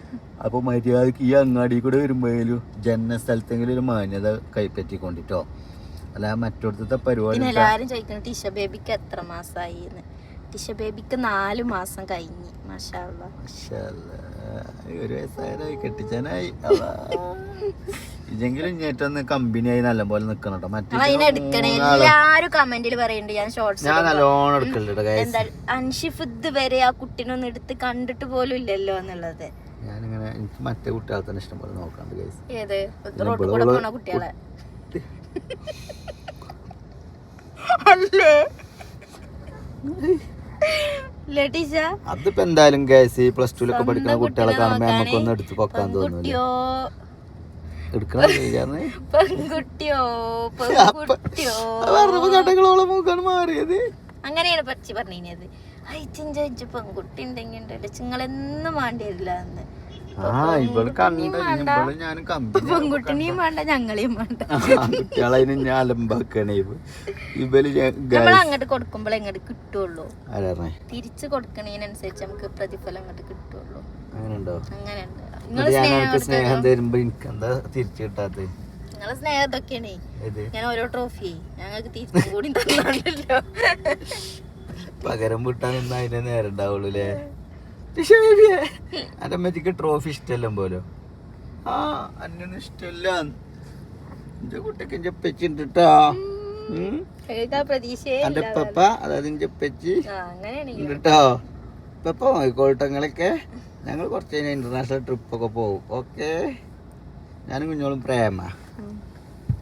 Speaker 1: അപ്പൊ മര്യാദക്ക് ഈ അങ്ങാടി കൂടെ വരുമ്പോഴും ജന സ്ഥലത്തെങ്കിലും ഒരു മാന്യത കൈപ്പറ്റിക്കൊണ്ടിട്ടോ. അല്ല മറ്റോടത്തെ പരിപാടി.
Speaker 2: എല്ലാരും ചോദിക്കണം ടിഷ ബേബിക്ക് എത്ര മാസമായി. ടിഷ ബേബിക്ക് 4 മാസം കഴിഞ്ഞ്.
Speaker 1: ഒരു വയസ്സായി കെട്ടിച്ചാനായി. ഇതെങ്കിലും ഇങ്ങേറ്റൊന്ന് കമ്പനിയായി നല്ല പോലെ നിക്കണം കേട്ടോ.
Speaker 2: എല്ലാരും കമന്റിൽ പറയുന്നുണ്ട്. ഞാൻ ഷോർട്സ്
Speaker 1: ഞാൻ നല്ലോണം എടുക്കലുണ്ട്.
Speaker 2: എന്താ അൻഷിഫുദ് വരെ ആ കുട്ടീനൊന്നും എടുത്ത് കണ്ടിട്ട് പോലും ഇല്ലല്ലോ എന്നുള്ളത്.
Speaker 1: ഞാനിങ്ങനെ എനിക്ക് മറ്റേ കുട്ടികളെ തന്നെ ഇഷ്ടം പോലെ നോക്കാണ്ട് ഗൈസ്.
Speaker 2: ഏത് റോഡിൽ കൂടെ പോണ കുട്ടികളെ അല്ലേ?
Speaker 1: അതിപ്പോ എന്തായാലും ഗൈസ് +2 പഠിക്കുന്ന കുട്ടികളെ കാണുമ്പോ നമുക്കൊന്നും എടുത്ത് പൊക്കാൻ തോന്നുന്നു. മാറിയത്
Speaker 2: അങ്ങനെയാണ് പറ്റി പറഞ്ഞത്. പെൺകുട്ടി ഉണ്ടെങ്കിൽ ചിങ്ങളെന്നും വേണ്ടിയില്ല എന്ന്. പെൺകുട്ടിനെയും വേണ്ട ഞങ്ങളെയും വേണ്ട. നമ്മളങ്ങോട്ട് കൊടുക്കുമ്പോൾ എങ്ങോട്ട് കിട്ടുള്ളൂ. തിരിച്ചു കൊടുക്കണതിനനുസരിച്ച് നമുക്ക് പ്രതിഫലം അങ്ങോട്ട് കിട്ടുള്ളൂ. അങ്ങനെയുണ്ട്. നിങ്ങളെ സ്നേഹം ഇതൊക്കെയാണേ. ഞാൻ ഓരോ ട്രോഫി ഞങ്ങൾക്ക് തിരിച്ചും കൂടി തന്നല്ലോ.
Speaker 1: പകരം വിട്ടാൻ അതിനെ നേരം ഉണ്ടാവുള്ളൂ അല്ലേ? അമ്മക്ക് ട്രോഫി ഇഷ്ടമല്ല പോലോ. ആ അന്നൊന്നും ഇഷ്ടമല്ല. എന്റെ കുട്ടിക്ക് ചെപ്പച്ചിണ്ട് കേട്ടോ. എന്റെ പപ്പ അതായത് ചെപ്പച്ചി കേട്ടോ. പപ്പ കോഴിക്കോട്ടങ്ങളൊക്കെ ഞങ്ങൾ കുറച്ച് കഴിഞ്ഞാൽ ഇന്റർനാഷണൽ ട്രിപ്പൊക്കെ പോകും. ഓക്കെ, ഞാനും കുഞ്ഞോളും പ്രേമ.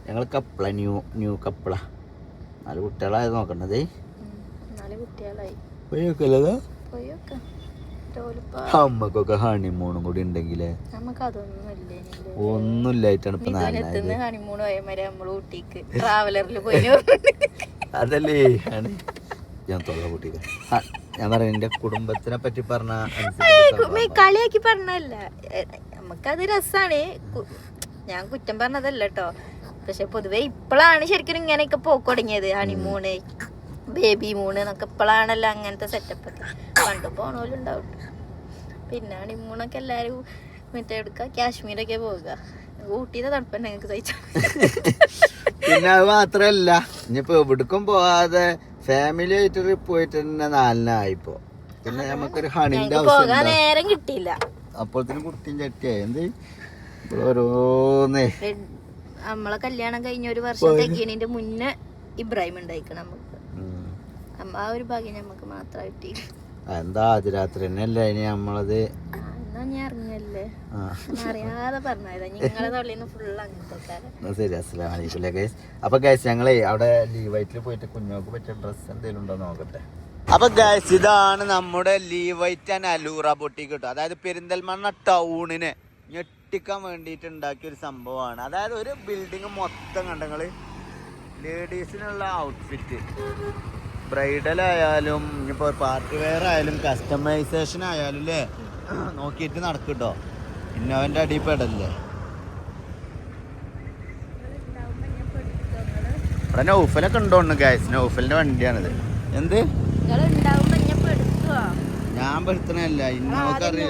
Speaker 1: ഞങ്ങൾ കപ്പിള, ന്യൂ കപ്പിള. 4 കുട്ടികളായത് നോക്കണ്ടതേ. പോയോക്കല്ലതാ. അമ്മക്കൊക്കെ ഹണിമൂണും കൂടി ഉണ്ടെങ്കിലേ. ഒന്നുമില്ലായിട്ടാണ് ഇപ്പൊ അതല്ലേ ഞാൻ തൊള്ള കൂട്ടിക്ക. ഞാൻ പറയാം എന്റെ കുടുംബത്തിനെ പറ്റി പറഞ്ഞ
Speaker 2: കളിയാക്കി പറഞ്ഞല്ല. നമുക്കത് രസാണ്. ഞാൻ കുറ്റം പറഞ്ഞതല്ല കേട്ടോ. പക്ഷെ പൊതുവെ ഇപ്പോഴാണ് ശരിക്കും ഇങ്ങനെയൊക്കെ പോക്ക് തുടങ്ങിയത്. ഹണിമൂണ്, ബേബി മൂണ് എന്നൊക്കെ ഇപ്പോഴാണല്ലോ അങ്ങനത്തെ സെറ്റപ്പ് ഒക്കെ. പണ്ട് പോണോലുണ്ടാവും. പിന്നെ ഹണിമൂണൊക്കെ എല്ലാരും മറ്റേ എടുക്ക കാശ്മീരൊക്കെ പോവുക. ഊട്ടിയുടെ തണുപ്പന്നെ ഞങ്ങൾക്ക് സഹിച്ചു.
Speaker 1: പിന്നെ അത് മാത്രല്ല ഇനിയിപ്പോ എവിടേക്കും പോവാതെ ഫാമിലി ആയിട്ട് ട്രിപ്പ് പോയിട്ട് തന്നെ 4-നായിപ്പോ. പിന്നെ നമുക്കൊരു ഹണിന്റെ
Speaker 2: പോകാൻ നേരം കിട്ടിയില്ല.
Speaker 1: അപ്പോഴത്തേനും കുട്ടിയും ചട്ടിയായി. എന്ത് ഓരോന്നേ.
Speaker 2: നമ്മളെ കല്യാണം കഴിഞ്ഞ 1 വർഷം തികയണതിന്റെ മുന്നേ ഇബ്രാഹിം ഉണ്ടായിക്കണം നമുക്ക്. ആ ഒരു ഭാഗ്യം നമുക്ക് മാത്രമായിട്ട്.
Speaker 1: എന്താ ആദ്യ രാത്രി തന്നെയല്ലേ ഇനി നമ്മളത്.
Speaker 2: ഞാൻ അറിഞ്ഞല്ലേ, അറിയാതെ പറഞ്ഞതാ. നിങ്ങളെ തൊള്ളിന്ന് ഫുള്ള് അങ്ങനത്തെ.
Speaker 1: ശരി, അസ്സലാമു അലൈക്കും ഗൈസ്. അപ്പൊ ഗൈസ് ഞങ്ങളെ അവിടെ ലീവായിട്ട് പോയിട്ട് കുഞ്ഞോക്ക് പറ്റിയ ഡ്രസ്സ് എന്തെങ്കിലും ഉണ്ടോ നോക്കട്ടെ. അപ്പൊ ഗൈസ് ഇതാണ് നമ്മുടെ ലീവൈറ്റ് ആൻഡ് അലൂറ ബൊട്ടിക്ക് കിട്ടും. അതായത് പെരിന്തൽമണ്ണ ടൗണിനെ ഞെട്ടിക്കാൻ വേണ്ടിയിട്ട് ഉണ്ടാക്കിയ ഒരു സംഭവമാണ്. അതായത് ഒരു ബിൽഡിങ് മൊത്തം കണ്ടങ്ങള് ലേഡീസിനുള്ള ഔട്ട്ഫിറ്റ്, ബ്രൈഡൽ ആയാലും ഇനിയിപ്പോൾ പാർട്ടി വെയർ ആയാലും കസ്റ്റമൈസേഷൻ ആയാലും അല്ലേ നോക്കിയിട്ട് നടക്കട്ടോ. ഇന്നോവൻ്റെ അടിപ്പെടല്ലേ. ഇവിടെ നൗഫലൊക്കെ ഉണ്ടോണ്ട് ഗൈസ്. നൗഫലിന്റെ വണ്ടിയാണിത്. എന്ത് ഞാൻ പെടുത്തണല്ല ഇന്നോക്കറിയ.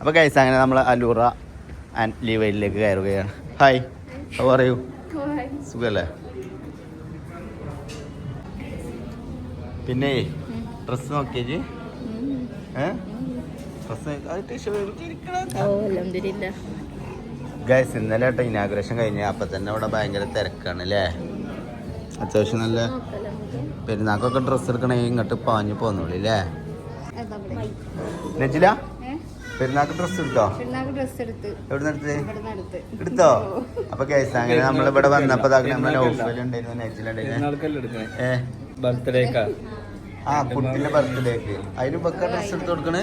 Speaker 1: അപ്പൊ ഗൈസ് അങ്ങനെ നമ്മൾ അലൂറ ആൻഡ് ലീവയിലേക്ക് കയറുകയാണ്. ഹായ്, പറയൂ. സുഖല്ലേ? പിന്നെ ഡ്രസ് നോക്കിയേ. ഡ്രസ് ഗൈസ് ഇന്നലെ കേട്ടോ ഇനാഗുറേഷൻ കഴിഞ്ഞ അപ്പൊ തന്നെ ഇവിടെ ഭയങ്കര തിരക്കാണ് അല്ലേ? അത്യാവശ്യം നല്ല പെരുന്നാക്കൊക്കെ ഡ്രസ്സ് എടുക്കണേ ഇങ്ങോട്ട് പാഞ്ഞു പോന്നോളൂ അല്ലേ? നജില പെരുന്നാക്ക് ഡ്രസ്സ് എടുത്തോ? എവിടെ എടുത്ത് എടുത്തോ? അപ്പൊ ഗൈസ് അങ്ങനെ നമ്മളിവിടെ വന്നപ്പോ നമ്മളെ ഓഫറിലുണ്ടായിരുന്നു നജിലുണ്ടായിരുന്നു. ആ കുട്ടിന്റെ ബർത്ത്ഡേക്ക് അതിന് ഇപ്പൊക്കെ ഡ്രസ്സ് എടുത്ത് കൊടുക്കണേ.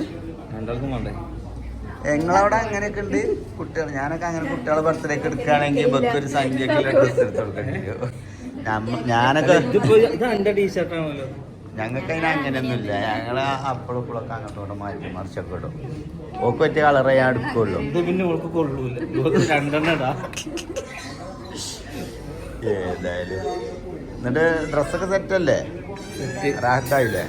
Speaker 1: ഞങ്ങളവിടെ അങ്ങനെയൊക്കെ ഉണ്ട് കുട്ടികൾ. ഞാനൊക്കെ അങ്ങനെ കുട്ടികളെ ബർത്ത്ഡേക്ക് എടുക്കുകയാണെങ്കിൽ ഇപ്പൊക്കെ ഒരു സംഖ്യക്കുള്ള ഡ്രസ്സ് എടുത്ത് കൊടുക്കണ്ടോ? ഞാനൊക്കെ ഞങ്ങൾക്ക് അതിന് അങ്ങനെയൊന്നുമില്ല. ഞങ്ങള് അപ്പോഴും ഇപ്പോഴൊക്കെ അങ്ങോട്ടോടെ മാറ്റി മറിച്ചൊക്കെ ഇടും. ഓക്ക് പറ്റിയ കളറേ ഞാൻ എടുക്കുള്ളൂ.
Speaker 4: പിന്നെ ഓൾക്ക് കൊള്ളൂല രണ്ടെണ്ണ.
Speaker 1: ഏതായാലും എന്നിട്ട് ഡ്രസ്സൊക്കെ സെറ്റല്ലേ? റാഹത്തായില്ലേ?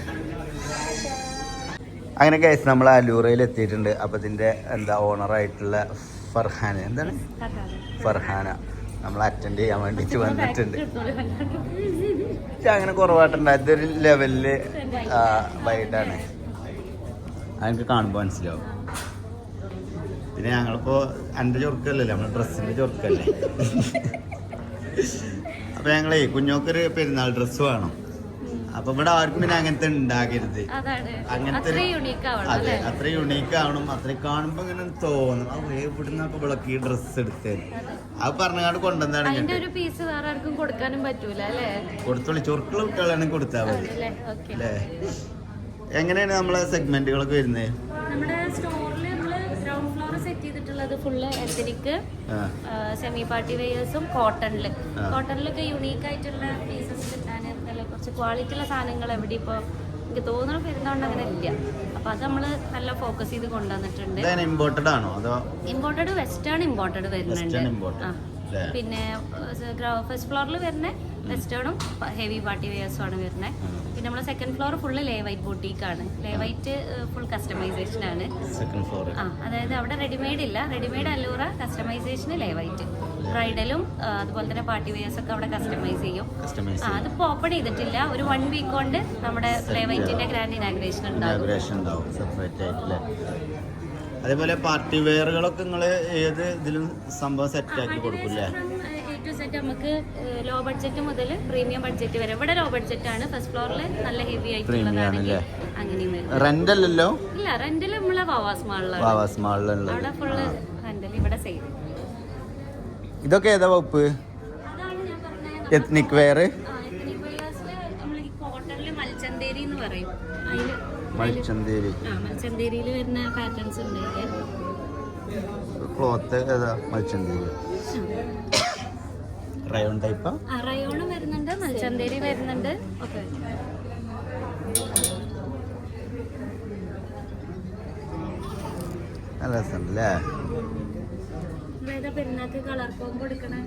Speaker 1: അങ്ങനെ ഗൈസ് നമ്മൾ അലൂറയിൽ എത്തിയിട്ടുണ്ട്. അപ്പം ഇതിൻ്റെ ഓണറായിട്ടുള്ള ഫർഹാന എന്താണ് ഫർഹാന നമ്മൾ അറ്റൻഡ് ചെയ്യാൻ വേണ്ടിയിട്ട് വന്നിട്ടുണ്ട്. അങ്ങനെ കുറവായിട്ടുണ്ട്. അതൊരു ലെവലില് വൈഡാണ്. അതെനിക്ക് കാണുമ്പോൾ മനസ്സിലാവും. പിന്നെ ഞങ്ങളിപ്പോൾ എൻ്റെ ചൊറുക്കല്ലേ നമ്മൾ ഡ്രസ്സിൻ്റെ ചൊറുക്കല്ലേ. അപ്പം ഞങ്ങളേ കുഞ്ഞോക്കൊരു പെരുന്നാൾ ഡ്രസ്സ് വേണം. അപ്പൊ ഇവിടെ ആർക്കും പിന്നെ അങ്ങനത്തെ ഉണ്ടാകരുത്. അങ്ങനത്തെ അതെ അത്ര യുണീക്ക് ആവണം. അത്ര കാണുമ്പോ ഇങ്ങനെ തോന്നും ഇവിടുന്നൊക്കെ വിളക്ക് ഈ ഡ്രസ്സ് എടുത്തേ അത് പറഞ്ഞാണ്ട് കൊണ്ടുവന്നാണ് കൊടുത്തോളി. ചൊറുക്കുള്ള കുട്ടികളാണെങ്കിൽ കൊടുത്താൽ മതി അല്ലേ? എങ്ങനെയാണ് നമ്മളെ സെഗ്മെന്റുകളൊക്കെ വരുന്നത്?
Speaker 3: നമ്മുടെ സ്റ്റോറിൽ നമ്മള് ഗ്രൗണ്ട് ഫ്ലോർ സെറ്റ് ചെയ്തിട്ടുള്ളത് ഫുള്ള് എത്തനിക്, സെമി പാർട്ടി വെയേഴ്സും കോട്ടണിലൊക്കെ യുണീക്ക് ആയിട്ടുള്ള പീസസ് കിട്ടാൻ കുറച്ച് ക്വാളിറ്റി ഉള്ള സാധനങ്ങൾ എവിടെ ഇപ്പോൾ എനിക്ക് തോന്നുന്നു പെരുന്നാണ്ട് അങ്ങനെ ഇല്ല. അപ്പൊ അത് നമ്മള് നല്ല ഫോക്കസ് ചെയ്ത് കൊണ്ടുവന്നിട്ടുണ്ട്.
Speaker 1: ഇമ്പോർട്ടഡ് ആണോ അതോ
Speaker 3: ഇമ്പോർട്ടഡ് വെസ്റ്റേൺ ഇമ്പോർട്ടഡ് വരുന്നുണ്ട്. പിന്നെ ഫസ്റ്റ് ഫ്ലോറിൽ വരുന്ന വെസ്റ്റേണും ഹെവി പാർട്ടി വെയേഴ്സും ആണ് വരുന്നത്. പിന്നെ നമ്മളെ സെക്കൻഡ് ഫ്ലോർ ഫുള്ള് ലേ വൈറ്റ് ബൊട്ടീക്കാണ്. ലേ വൈറ്റ് ഫുൾ കസ്റ്റമൈസേഷൻ ആണ്. അതായത് അവിടെ റെഡിമെയ്ഡ് ഇല്ല, റെഡിമെയ്ഡ് അല്ലൂറ, കസ്റ്റമൈസേഷന് ലേ വൈറ്റ്. ബ്രൈഡലും അതുപോലെ തന്നെ പാർട്ടി വെയേഴ്സ് ഒക്കെ അവിടെ കസ്റ്റമൈസ് ചെയ്യും. അതിപ്പോ ഓപ്പൺ ചെയ്തിട്ടില്ല. ഒരു 1 വീക്ക് കൊണ്ട് നമ്മുടെ ലേ വൈറ്റിന്റെ ഗ്രാൻഡ് ഇനാഗ്രേഷൻ ഉണ്ടാകും.
Speaker 1: അതേപോലെ പാർട്ടി വെയറുകളൊക്കെ നിങ്ങൾ ഏത് ഇതിലും സംഭവം സെറ്റ് ആക്കി കൊടുക്കില്ലേ?
Speaker 3: സെറ്റ് നമുക്ക് ലോ ബഡ്ജറ്റ് മുതൽ പ്രീമിയം ബഡ്ജറ്റ് വരെ. ഇവിടെ ലോ ബഡ്ജറ്റ് ആണ്. ഫസ്റ്റ് ഫ്ലോറിൽ നല്ല ഹെവി ആയിട്ടുള്ളതാണെങ്കിൽ അങ്ങനെയും.
Speaker 1: റെന്റ് അല്ലല്ലോ?
Speaker 3: ഇല്ല, റെന്റിൽ നമ്മളെ വാവാസ് മാളിലാണ്. അവിടെ ഫുള്ള് റെന്റിൽ, ഇവിടെ സെയിം.
Speaker 1: ഇതൊക്കെ ഏതാ വകുപ്പ്? Ethnic wear.
Speaker 3: നമ്മൾ ഈ കോട്ടണിൽ മൽച്ചന്തേരി എന്ന് പറയും. മൽച്ചന്തേരിയിൽ വരുന്ന പാറ്റേൺസ് ഉണ്ട്.
Speaker 1: ക്ലോത്ത് ഏതാ? മൽച്ചന്തേരി റയോൺ ടൈപ്പാ?
Speaker 3: റയോണും വരുന്നുണ്ട്, മൽച്ചന്തേരി വരുന്നുണ്ട്. ഓക്കെ,
Speaker 1: നല്ല രസമുണ്ടല്ലേ?
Speaker 3: പെരുന്നാക്ക് കളർ കോമ്പോ എടുക്കണേ.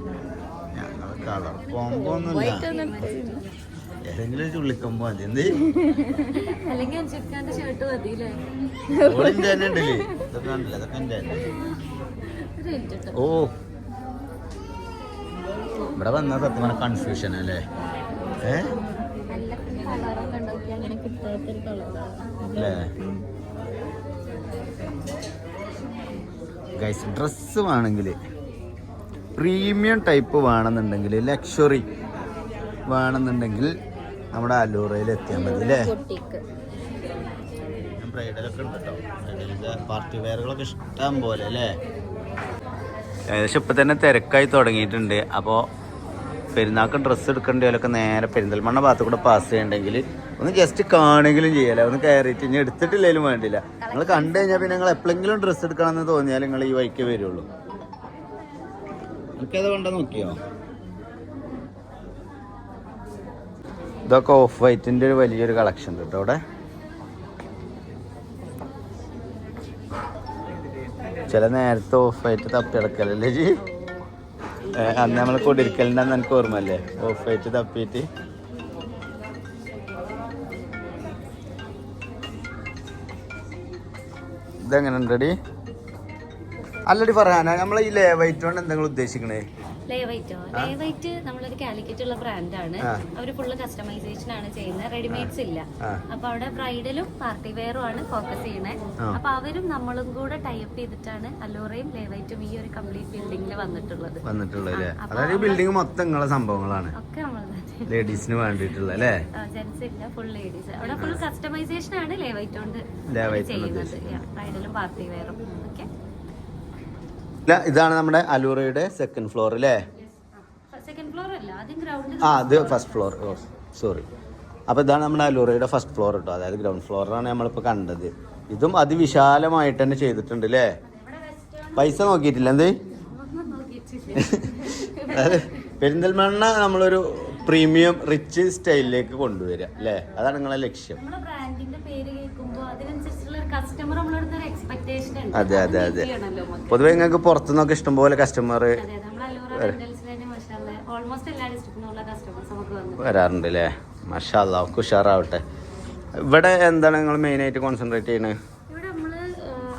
Speaker 1: ഞങ്ങൾ കളർ കോമ്പോ ഒന്നുമില്ല, ഏതെങ്കിലും ചുള്ളിക്കൊമ്പോ മതി. എന്ത്
Speaker 3: അല്ലെങ്കിൽ അഞ്ചിക്കാന്റെ ഷർട്ട് മതിയില്ലേ?
Speaker 1: ഇതൊക്കെ കണ്ടില്ല, ഇതൊക്കെ എൻ്റെ. ഓ ഇവിടെ വന്ന സത്യമാണ് കൺഫ്യൂഷൻ അല്ലേ? അല്ലേ ഗൈസ്? ഡ്രസ്സ് വേണമെങ്കിൽ പ്രീമിയം ടൈപ്പ് വേണമെന്നുണ്ടെങ്കിൽ, ലക്ഷറി വേണമെന്നുണ്ടെങ്കിൽ നമ്മുടെ അലൂറയിൽ എത്തിയാൽ മതി അല്ലേ? ബ്രൈഡലൊക്കെ ഉണ്ട് കേട്ടോ. ബ്രൈഡലിൻ്റെ പാർട്ടി വെയറുകളൊക്കെ ഇഷ്ടം പോലെ അല്ലേ? ഏകദേശം ഇപ്പം തന്നെ തിരക്കായി തുടങ്ങിയിട്ടുണ്ട്. അപ്പോൾ പെരുന്നാൾക്ക് ഡ്രസ്സ് എടുക്കേണ്ടതിലൊക്കെ നേരെ പെരിന്തൽമണ്ണ ഭാഗത്ത് കൂടെ പാസ് ചെയ്യണമെങ്കിൽ ഒന്ന് ജസ്റ്റ് കാണുകയെങ്കിലും ചെയ്യല്ലേ, ഒന്ന് കയറിയിട്ട് ഇനി എടുത്തിട്ടില്ലെങ്കിലും വേണ്ടില്ല. നിങ്ങൾ കണ്ടു കഴിഞ്ഞാൽ പിന്നെ നിങ്ങൾ എപ്പോഴെങ്കിലും ഡ്രസ്സ് എടുക്കണമെന്ന് തോന്നിയാൽ നിങ്ങൾ ഈ വഴിക്ക് വരുള്ളൂ. എനിക്കത് കൊണ്ടോ നോക്കിയോ? ഇതൊക്കെ ഓഫ് വൈറ്റിൻ്റെ ഒരു വലിയൊരു കളക്ഷൻ ഉണ്ട് കേട്ടോ അവിടെ. ചില നേരത്തെ ഓഫ് വൈറ്റ് തപ്പിടക്കലല്ലേ ജി? അന്ന് നമ്മൾ കൊടിരിക്കലുണ്ടെന്ന് എനിക്ക് ഓർമ്മല്ലേ? ഓഫ് വൈറ്റ് തപ്പിയിട്ട് ഇതെങ്ങനെ ഉണ്ടടി? അല്ലടി ഫർഹാന, നമ്മൾ ഈ ലേ വൈറ്റ് കൊണ്ട് എന്തെങ്കിലും ഉദ്ദേശിക്കണേ?
Speaker 3: ലേവൈറ്റോ ലേവൈറ്റ് നമ്മളൊരു കാലിക്കറ്റ് ഉള്ള ബ്രാൻഡാണ്. അവര് ഫുള്ള് കസ്റ്റമൈസേഷൻ ആണ് ചെയ്യുന്നത്, റെഡിമെയ്ഡ്സ് ഇല്ല. അപ്പൊ അവിടെ ബ്രൈഡലും പാർട്ടി വെയറും ആണ് ഫോക്കസ് ചെയ്യണേ. അപ്പൊ അവരും നമ്മളും കൂടെ ടൈപ്പ് ചെയ്തിട്ടാണ് അലോറയും ലേവൈറ്റും ഈ ഒരു കംപ്ലീറ്റ് ബിൽഡിംഗിൽ വന്നിട്ടുള്ളത്.
Speaker 1: അതായത് ബിൽഡിംഗ് മൊത്തം നിങ്ങളെ സംഭവങ്ങളാണ്,
Speaker 3: ഒക്കെ നമ്മൾ
Speaker 1: ലേഡീസിന് വേണ്ടിയിട്ടുള്ള അല്ലേ?
Speaker 3: ജെന്റ്സ് ഇല്ല, ഫുൾ ലേഡീസ്. അവിടെ ഫുൾ കസ്റ്റമൈസേഷൻ ആണ് ലേവൈറ്റ് കൊണ്ട് ചെയ്യുന്നത്, ബ്രൈഡലും പാർട്ടി വെയറും ഒക്കെ.
Speaker 1: ഇതാണ് നമ്മുടെ അലൂറയുടെ സെക്കൻഡ് ഫ്ലോർ അല്ലേ?
Speaker 3: സെക്കൻഡ് ഫ്ലോർ അല്ല, ആദ്യം ഗ്രൗണ്ട്.
Speaker 1: ഇത് ഫസ്റ്റ് ഫ്ലോർ, സോറി. അപ്പോൾ ഇതാണ് നമ്മുടെ അലൂറയുടെ ഫസ്റ്റ് ഫ്ലോർ കേട്ടോ, അതായത് ഗ്രൗണ്ട് ഫ്ലോറാണ് നമ്മളിപ്പോൾ കണ്ടത്. ഇതും അതിവിശാലമായിട്ട് തന്നെ ചെയ്തിട്ടുണ്ട് അല്ലേ? പൈസ നോക്കിയിട്ടില്ല എന്ത്? അതായത് പെരിന്തൽമണ്ണ നമ്മളൊരു പ്രീമിയം റിച്ച് സ്റ്റൈലിലേക്ക് കൊണ്ടുവരിക അല്ലേ? അതാണ് നിങ്ങളെ ലക്ഷ്യം. അതെ അതെ അതെ. പൊതുവെ നിങ്ങൾക്ക് പുറത്തുനിന്നൊക്കെ ഇഷ്ടംപോലെ കസ്റ്റമർ വരാറുണ്ട് അല്ലേ? മാഷാ അല്ലാ, ഉഷാറാവട്ടെ. ഇവിടെ എന്താണ് നിങ്ങൾ മെയിൻ ആയിട്ട് കോൺസെൻട്രേറ്റ് ചെയ്യുന്നത്?
Speaker 3: ഇവിടെ നമ്മള്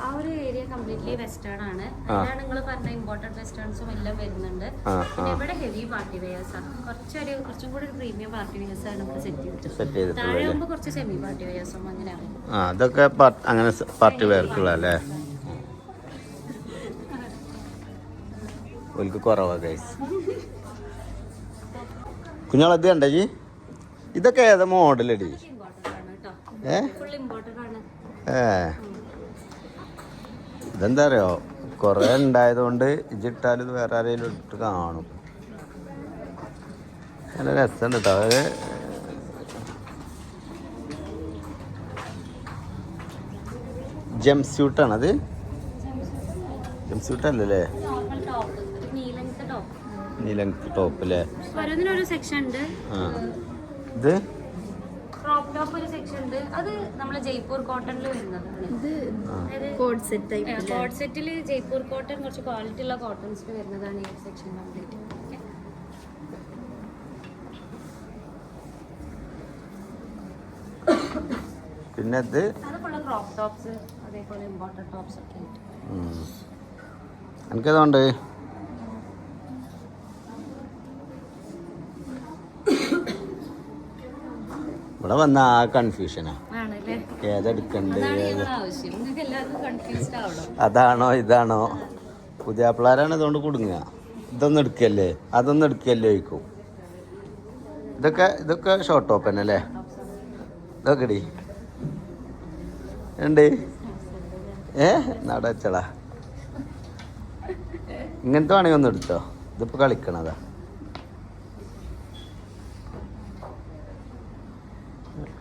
Speaker 3: ആ ഒരു ഏരിയ കംപ്ലീറ്റ്ലി വെസ്റ്റേൺ ആണ്. അതാണ് നിങ്ങൾ പറഞ്ഞ ഇമ്പോർട്ടഡ് വെസ്റ്റേൺസും എല്ലാം വരുന്നുണ്ട്. പിന്നെ ഇവിടെ ഹെവി പാർട്ടി വെയേഴ്സ് ആണ്, കുറച്ചും കൂടി ഒരു പ്രീമിയം പാർട്ടി വെയേഴ്സ് ആണ് നമ്മൾ സെറ്റ് ചെയ്തിട്ടുള്ളത്. താഴെ ആകുമ്പോൾ കുറച്ച് സെമി പാർട്ടി വെയേഴ്സും അങ്ങനെയാണ്.
Speaker 1: അതൊക്കെ അങ്ങനെ പാർട്ടി വെയർക്കുള്ള അല്ലേ? ഓൽക്ക് കുറവാ ഗൈസ്. കുഞ്ഞാളത് കണ്ടേ ജി? ഇതൊക്കെ ഏതാ മോഡലടി? ഇതെന്താ അറിയോ, കൊറേ ഉണ്ടായതുകൊണ്ട് ഇജിട്ടാലും ഇത് വേറെ ആരെങ്കിലും ഇട്ട് കാണും. നല്ല രസമുണ്ട് കേട്ടോ. അത് ജംപ് സ്യൂട്ടാണത്? ജംപ് സ്യൂട്ട് അല്ലല്ലേ? നീലങ്ത് ടോപ്പ് അല്ലേ?
Speaker 3: ഒരു സെക്ഷൻ ഉണ്ട്.
Speaker 1: ഇത്
Speaker 3: ക്രോപ്പ് ടോപ്പ് ഒരു സെക്ഷൻ ഉണ്ട്. അത് നമ്മളെ ജയ്പൂർ കോട്ടണിൽ വരുന്നതാണ്. കോഡ് സെറ്റിൽ ജയ്പൂർ കോട്ടൺ കുറച്ച് ക്വാളിറ്റി ഉള്ള കോട്ടൺസിൽ വരുന്നതാണ് ഈ സെക്ഷൻ കംപ്ലീറ്റ്.
Speaker 1: പിന്നെ ഇത്
Speaker 3: അതുപോലെ ക്രോപ്പ് ടോപ്സ്, അതേപോലെ ഇമ്പോർട്ടഡ് ടോപ്സ് ഒക്കെ ഉണ്ട്.
Speaker 1: എനിക്കതുകൊണ്ട് ഇവിടെ വന്ന ആ കൺഫ്യൂഷനാ, ഏതെടുക്കണ്ട്, അതാണോ ഇതാണോ? പുതിയ പിള്ളേരാണ് ഇതുകൊണ്ട് കുടുങ്ങുക. ഇതൊന്നും എടുക്കല്ലേ അതൊന്നും എടുക്കല്ലേ ചോദിക്കും. ഇതൊക്കെ ഷോർട്ട് ടോപ്പ് തന്നെ അല്ലേ? ഇതൊക്കെ ഡി ഉണ്ട്. നടച്ചടാ, ഇങ്ങനത്തെ വേണമെങ്കിൽ ഒന്ന് എടുത്തോ. ഇതിപ്പോ കളിക്കണതാ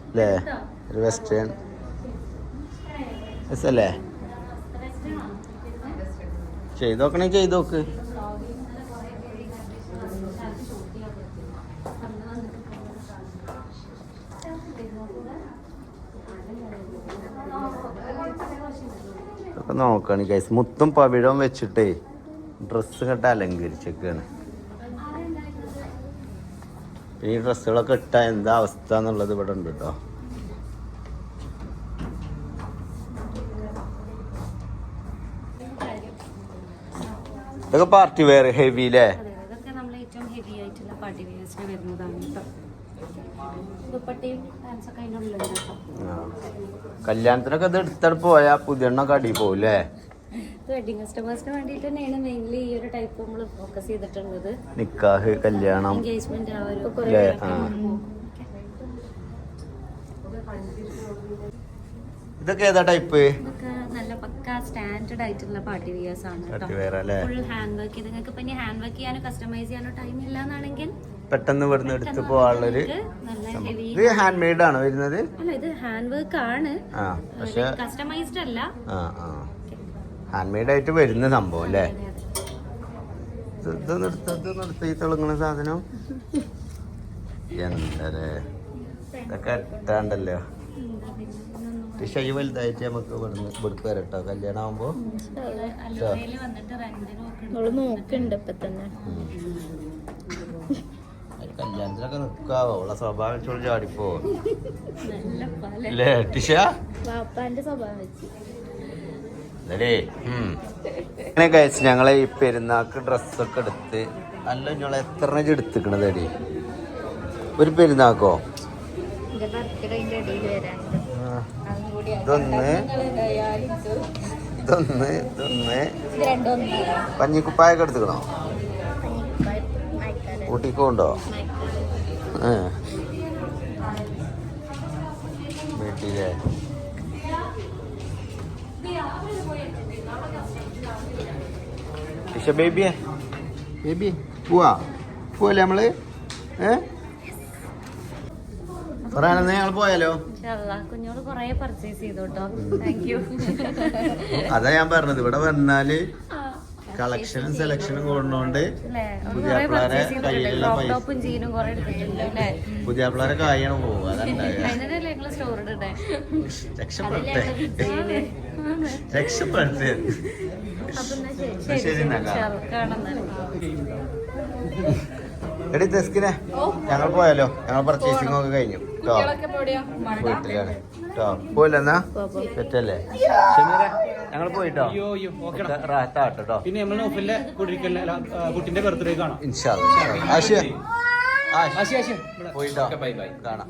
Speaker 1: അല്ലേ? ഒരു വെസ്റ്റേൺ അല്ലേ? ചെയ്തോക്കണേ, ചെയ്തോക്ക്. ഇതൊക്കെ നോക്കണ ഗൈസ്, മുത്തും പവിഴവും വെച്ചിട്ടേ ഡ്രസ്സ് കെട്ട് അലങ്കരിച്ചൊക്കെയാണ്. ഈ ഡ്രസ്സുകളൊക്കെ ഇട്ടാ എന്താ അവസ്ഥ എന്നുള്ളത് ഇവിടെ ഉണ്ട് കേട്ടോ. ഇതൊക്കെ പാർട്ടി വെയർ ഹെവി അല്ലേ?
Speaker 3: ഇതൊക്കെ നമ്മൾ ഏറ്റവും ഹെവി ആയിട്ടുള്ള പാർട്ടി വെയേഴ്സിന് വരുന്നതാണ് കേട്ടോ. ദുപ്പട്ടയും പാൻസ് ഒക്കെ അതിനുള്ളിലുണ്ട് കേട്ടോ.
Speaker 1: കല്യാണത്തിനൊക്കെ ഇത് എടുത്തിട്ട് പോയാ പുതിയെണ്ണൊക്കെ അടി പോവും അല്ലേ?
Speaker 3: വെഡിങ് കസ്റ്റമേഴ്സിന് വേണ്ടിയിട്ട് തന്നെയാണ് മെയിൻലി ഈ ഒരു ടൈപ്പ് നമ്മൾ ഫോക്കസ് ചെയ്തിട്ടുള്ളത്.
Speaker 1: നിക്കാഹ്, കല്യാണം,
Speaker 3: എൻഗേജ്മെന്റ് ആ ഒരു
Speaker 1: ഇതൊക്കെ ഏതാ ടൈപ്പ്?
Speaker 3: ഇതൊക്കെ നല്ല പക്ക സ്റ്റാൻഡേർഡ് ആയിട്ടുള്ള പാർട്ടി വെയേഴ്സ് ആണ് കേട്ടോ. Full hand work. നിങ്ങൾക്ക് ഇപ്പൊ ഇനി ഹാൻഡ് വർക്ക് ചെയ്യാനോ കസ്റ്റമൈസ് ചെയ്യാനോ ടൈം ഇല്ല എന്നാണെങ്കിൽ
Speaker 1: പെട്ടെന്ന് ഇവിടുന്ന് എടുത്ത് പോകാനുള്ളൊരു. ഇത് ഹാൻഡ് മെയ്ഡ് ആണോ വരുന്നത്?
Speaker 3: അല്ല, ഇത് ഹാൻഡ് വർക്ക് ആണ്, പക്ഷേ കസ്റ്റമൈസ്ഡ് അല്ല.
Speaker 1: ഹാൻഡ് മെയ്ഡ് ആയിട്ട് വരുന്ന സംഭവം അല്ലേ? ഇത് നിർത്തി തിളങ്ങുന്ന സാധനം എന്തല്ലേ? ഇതൊക്കെ ഇട്ടാണ്ടല്ലോ. ടിഷൈ വലുതായിട്ട് നമുക്ക് ഇവിടുത്തെ വരട്ടോ കല്യാണം ആവുമ്പോ. കല്യാണത്തിനൊക്കെ നിക്കാവോ? ഉള്ള സ്വഭാവം വെച്ചോളൂ ചാടിപ്പോ അല്ലേ ടിഷ? അങ്ങനെ കഴിച്ച് ഞങ്ങളെ ഈ പെരുന്നാക്ക് ഡ്രസ്സൊക്കെ എടുത്ത് അല്ല ഞങ്ങളെ എത്ര എടുത്തിക്കണത് അടി ഒരു പെരുന്നാക്കോ
Speaker 2: എന്റെ ബർത്ത്ഡേന്റെ ഇടയിൽ വരാൻ
Speaker 1: ഇതൊന്ന് ഇതൊന്ന് ഇതൊന്ന്
Speaker 2: ഇത് രണ്ടൊന്നും
Speaker 1: പഞ്ഞിക്കുപ്പായൊക്കെ എടുത്തുക്കണോ ഊട്ടിക്കോണ്ടോ വീട്ടിലെ ബേബിയെ ബേബി പോവല്ലേ നമ്മള് പറയാനെന്ന് ഞങ്ങൾ പോയാലോ
Speaker 3: കുഞ്ഞോട് കൊറേ പർച്ചേസ് ചെയ്തു കേട്ടോ. Thank you.
Speaker 1: അതാ ഞാൻ പറഞ്ഞത് ഇവിടെ വന്നാല് കളക്ഷനും സെലക്ഷനും കൊണ്ടോണ്ട് പുതിയ പിള്ളേരെ കയ്യിലുള്ള പൈസ
Speaker 3: ടോപ്പും ജീനും കൊറേ എടുത്തിട്ടുണ്ട് അല്ലേ?
Speaker 1: പുതിയ പിള്ളേരെ കായാണ് പോകും അതണ്ടായ
Speaker 3: അതിനല്ലേ ഞങ്ങള് സ്റ്റോർ ഇടേ.
Speaker 1: രക്ഷപ്പെട്ടെ രക്ഷപ്പെട്ടെ ശരി എടി തെസ്കിനെ ഞങ്ങൾ പോയാലോ ഞങ്ങൾ പർച്ചേസിംഗ് ഒക്കെ കഴിഞ്ഞു കേട്ടോ വീട്ടിലാണ് കേട്ടോ പോയില്ലെന്നാ തെറ്റല്ലേ ഷമീറെ ഞങ്ങൾ പോയിട്ടോ റാത്താട്ടോ
Speaker 6: പിന്നെ നമ്മൾ നോഫലിലെ കുട്ടിന്റെ ബർത്ത്ഡേ കാണാം.
Speaker 1: ഇൻഷാ അല്ലാ ആശയ
Speaker 6: ആശി
Speaker 1: പോയിട്ടോ കാണാം.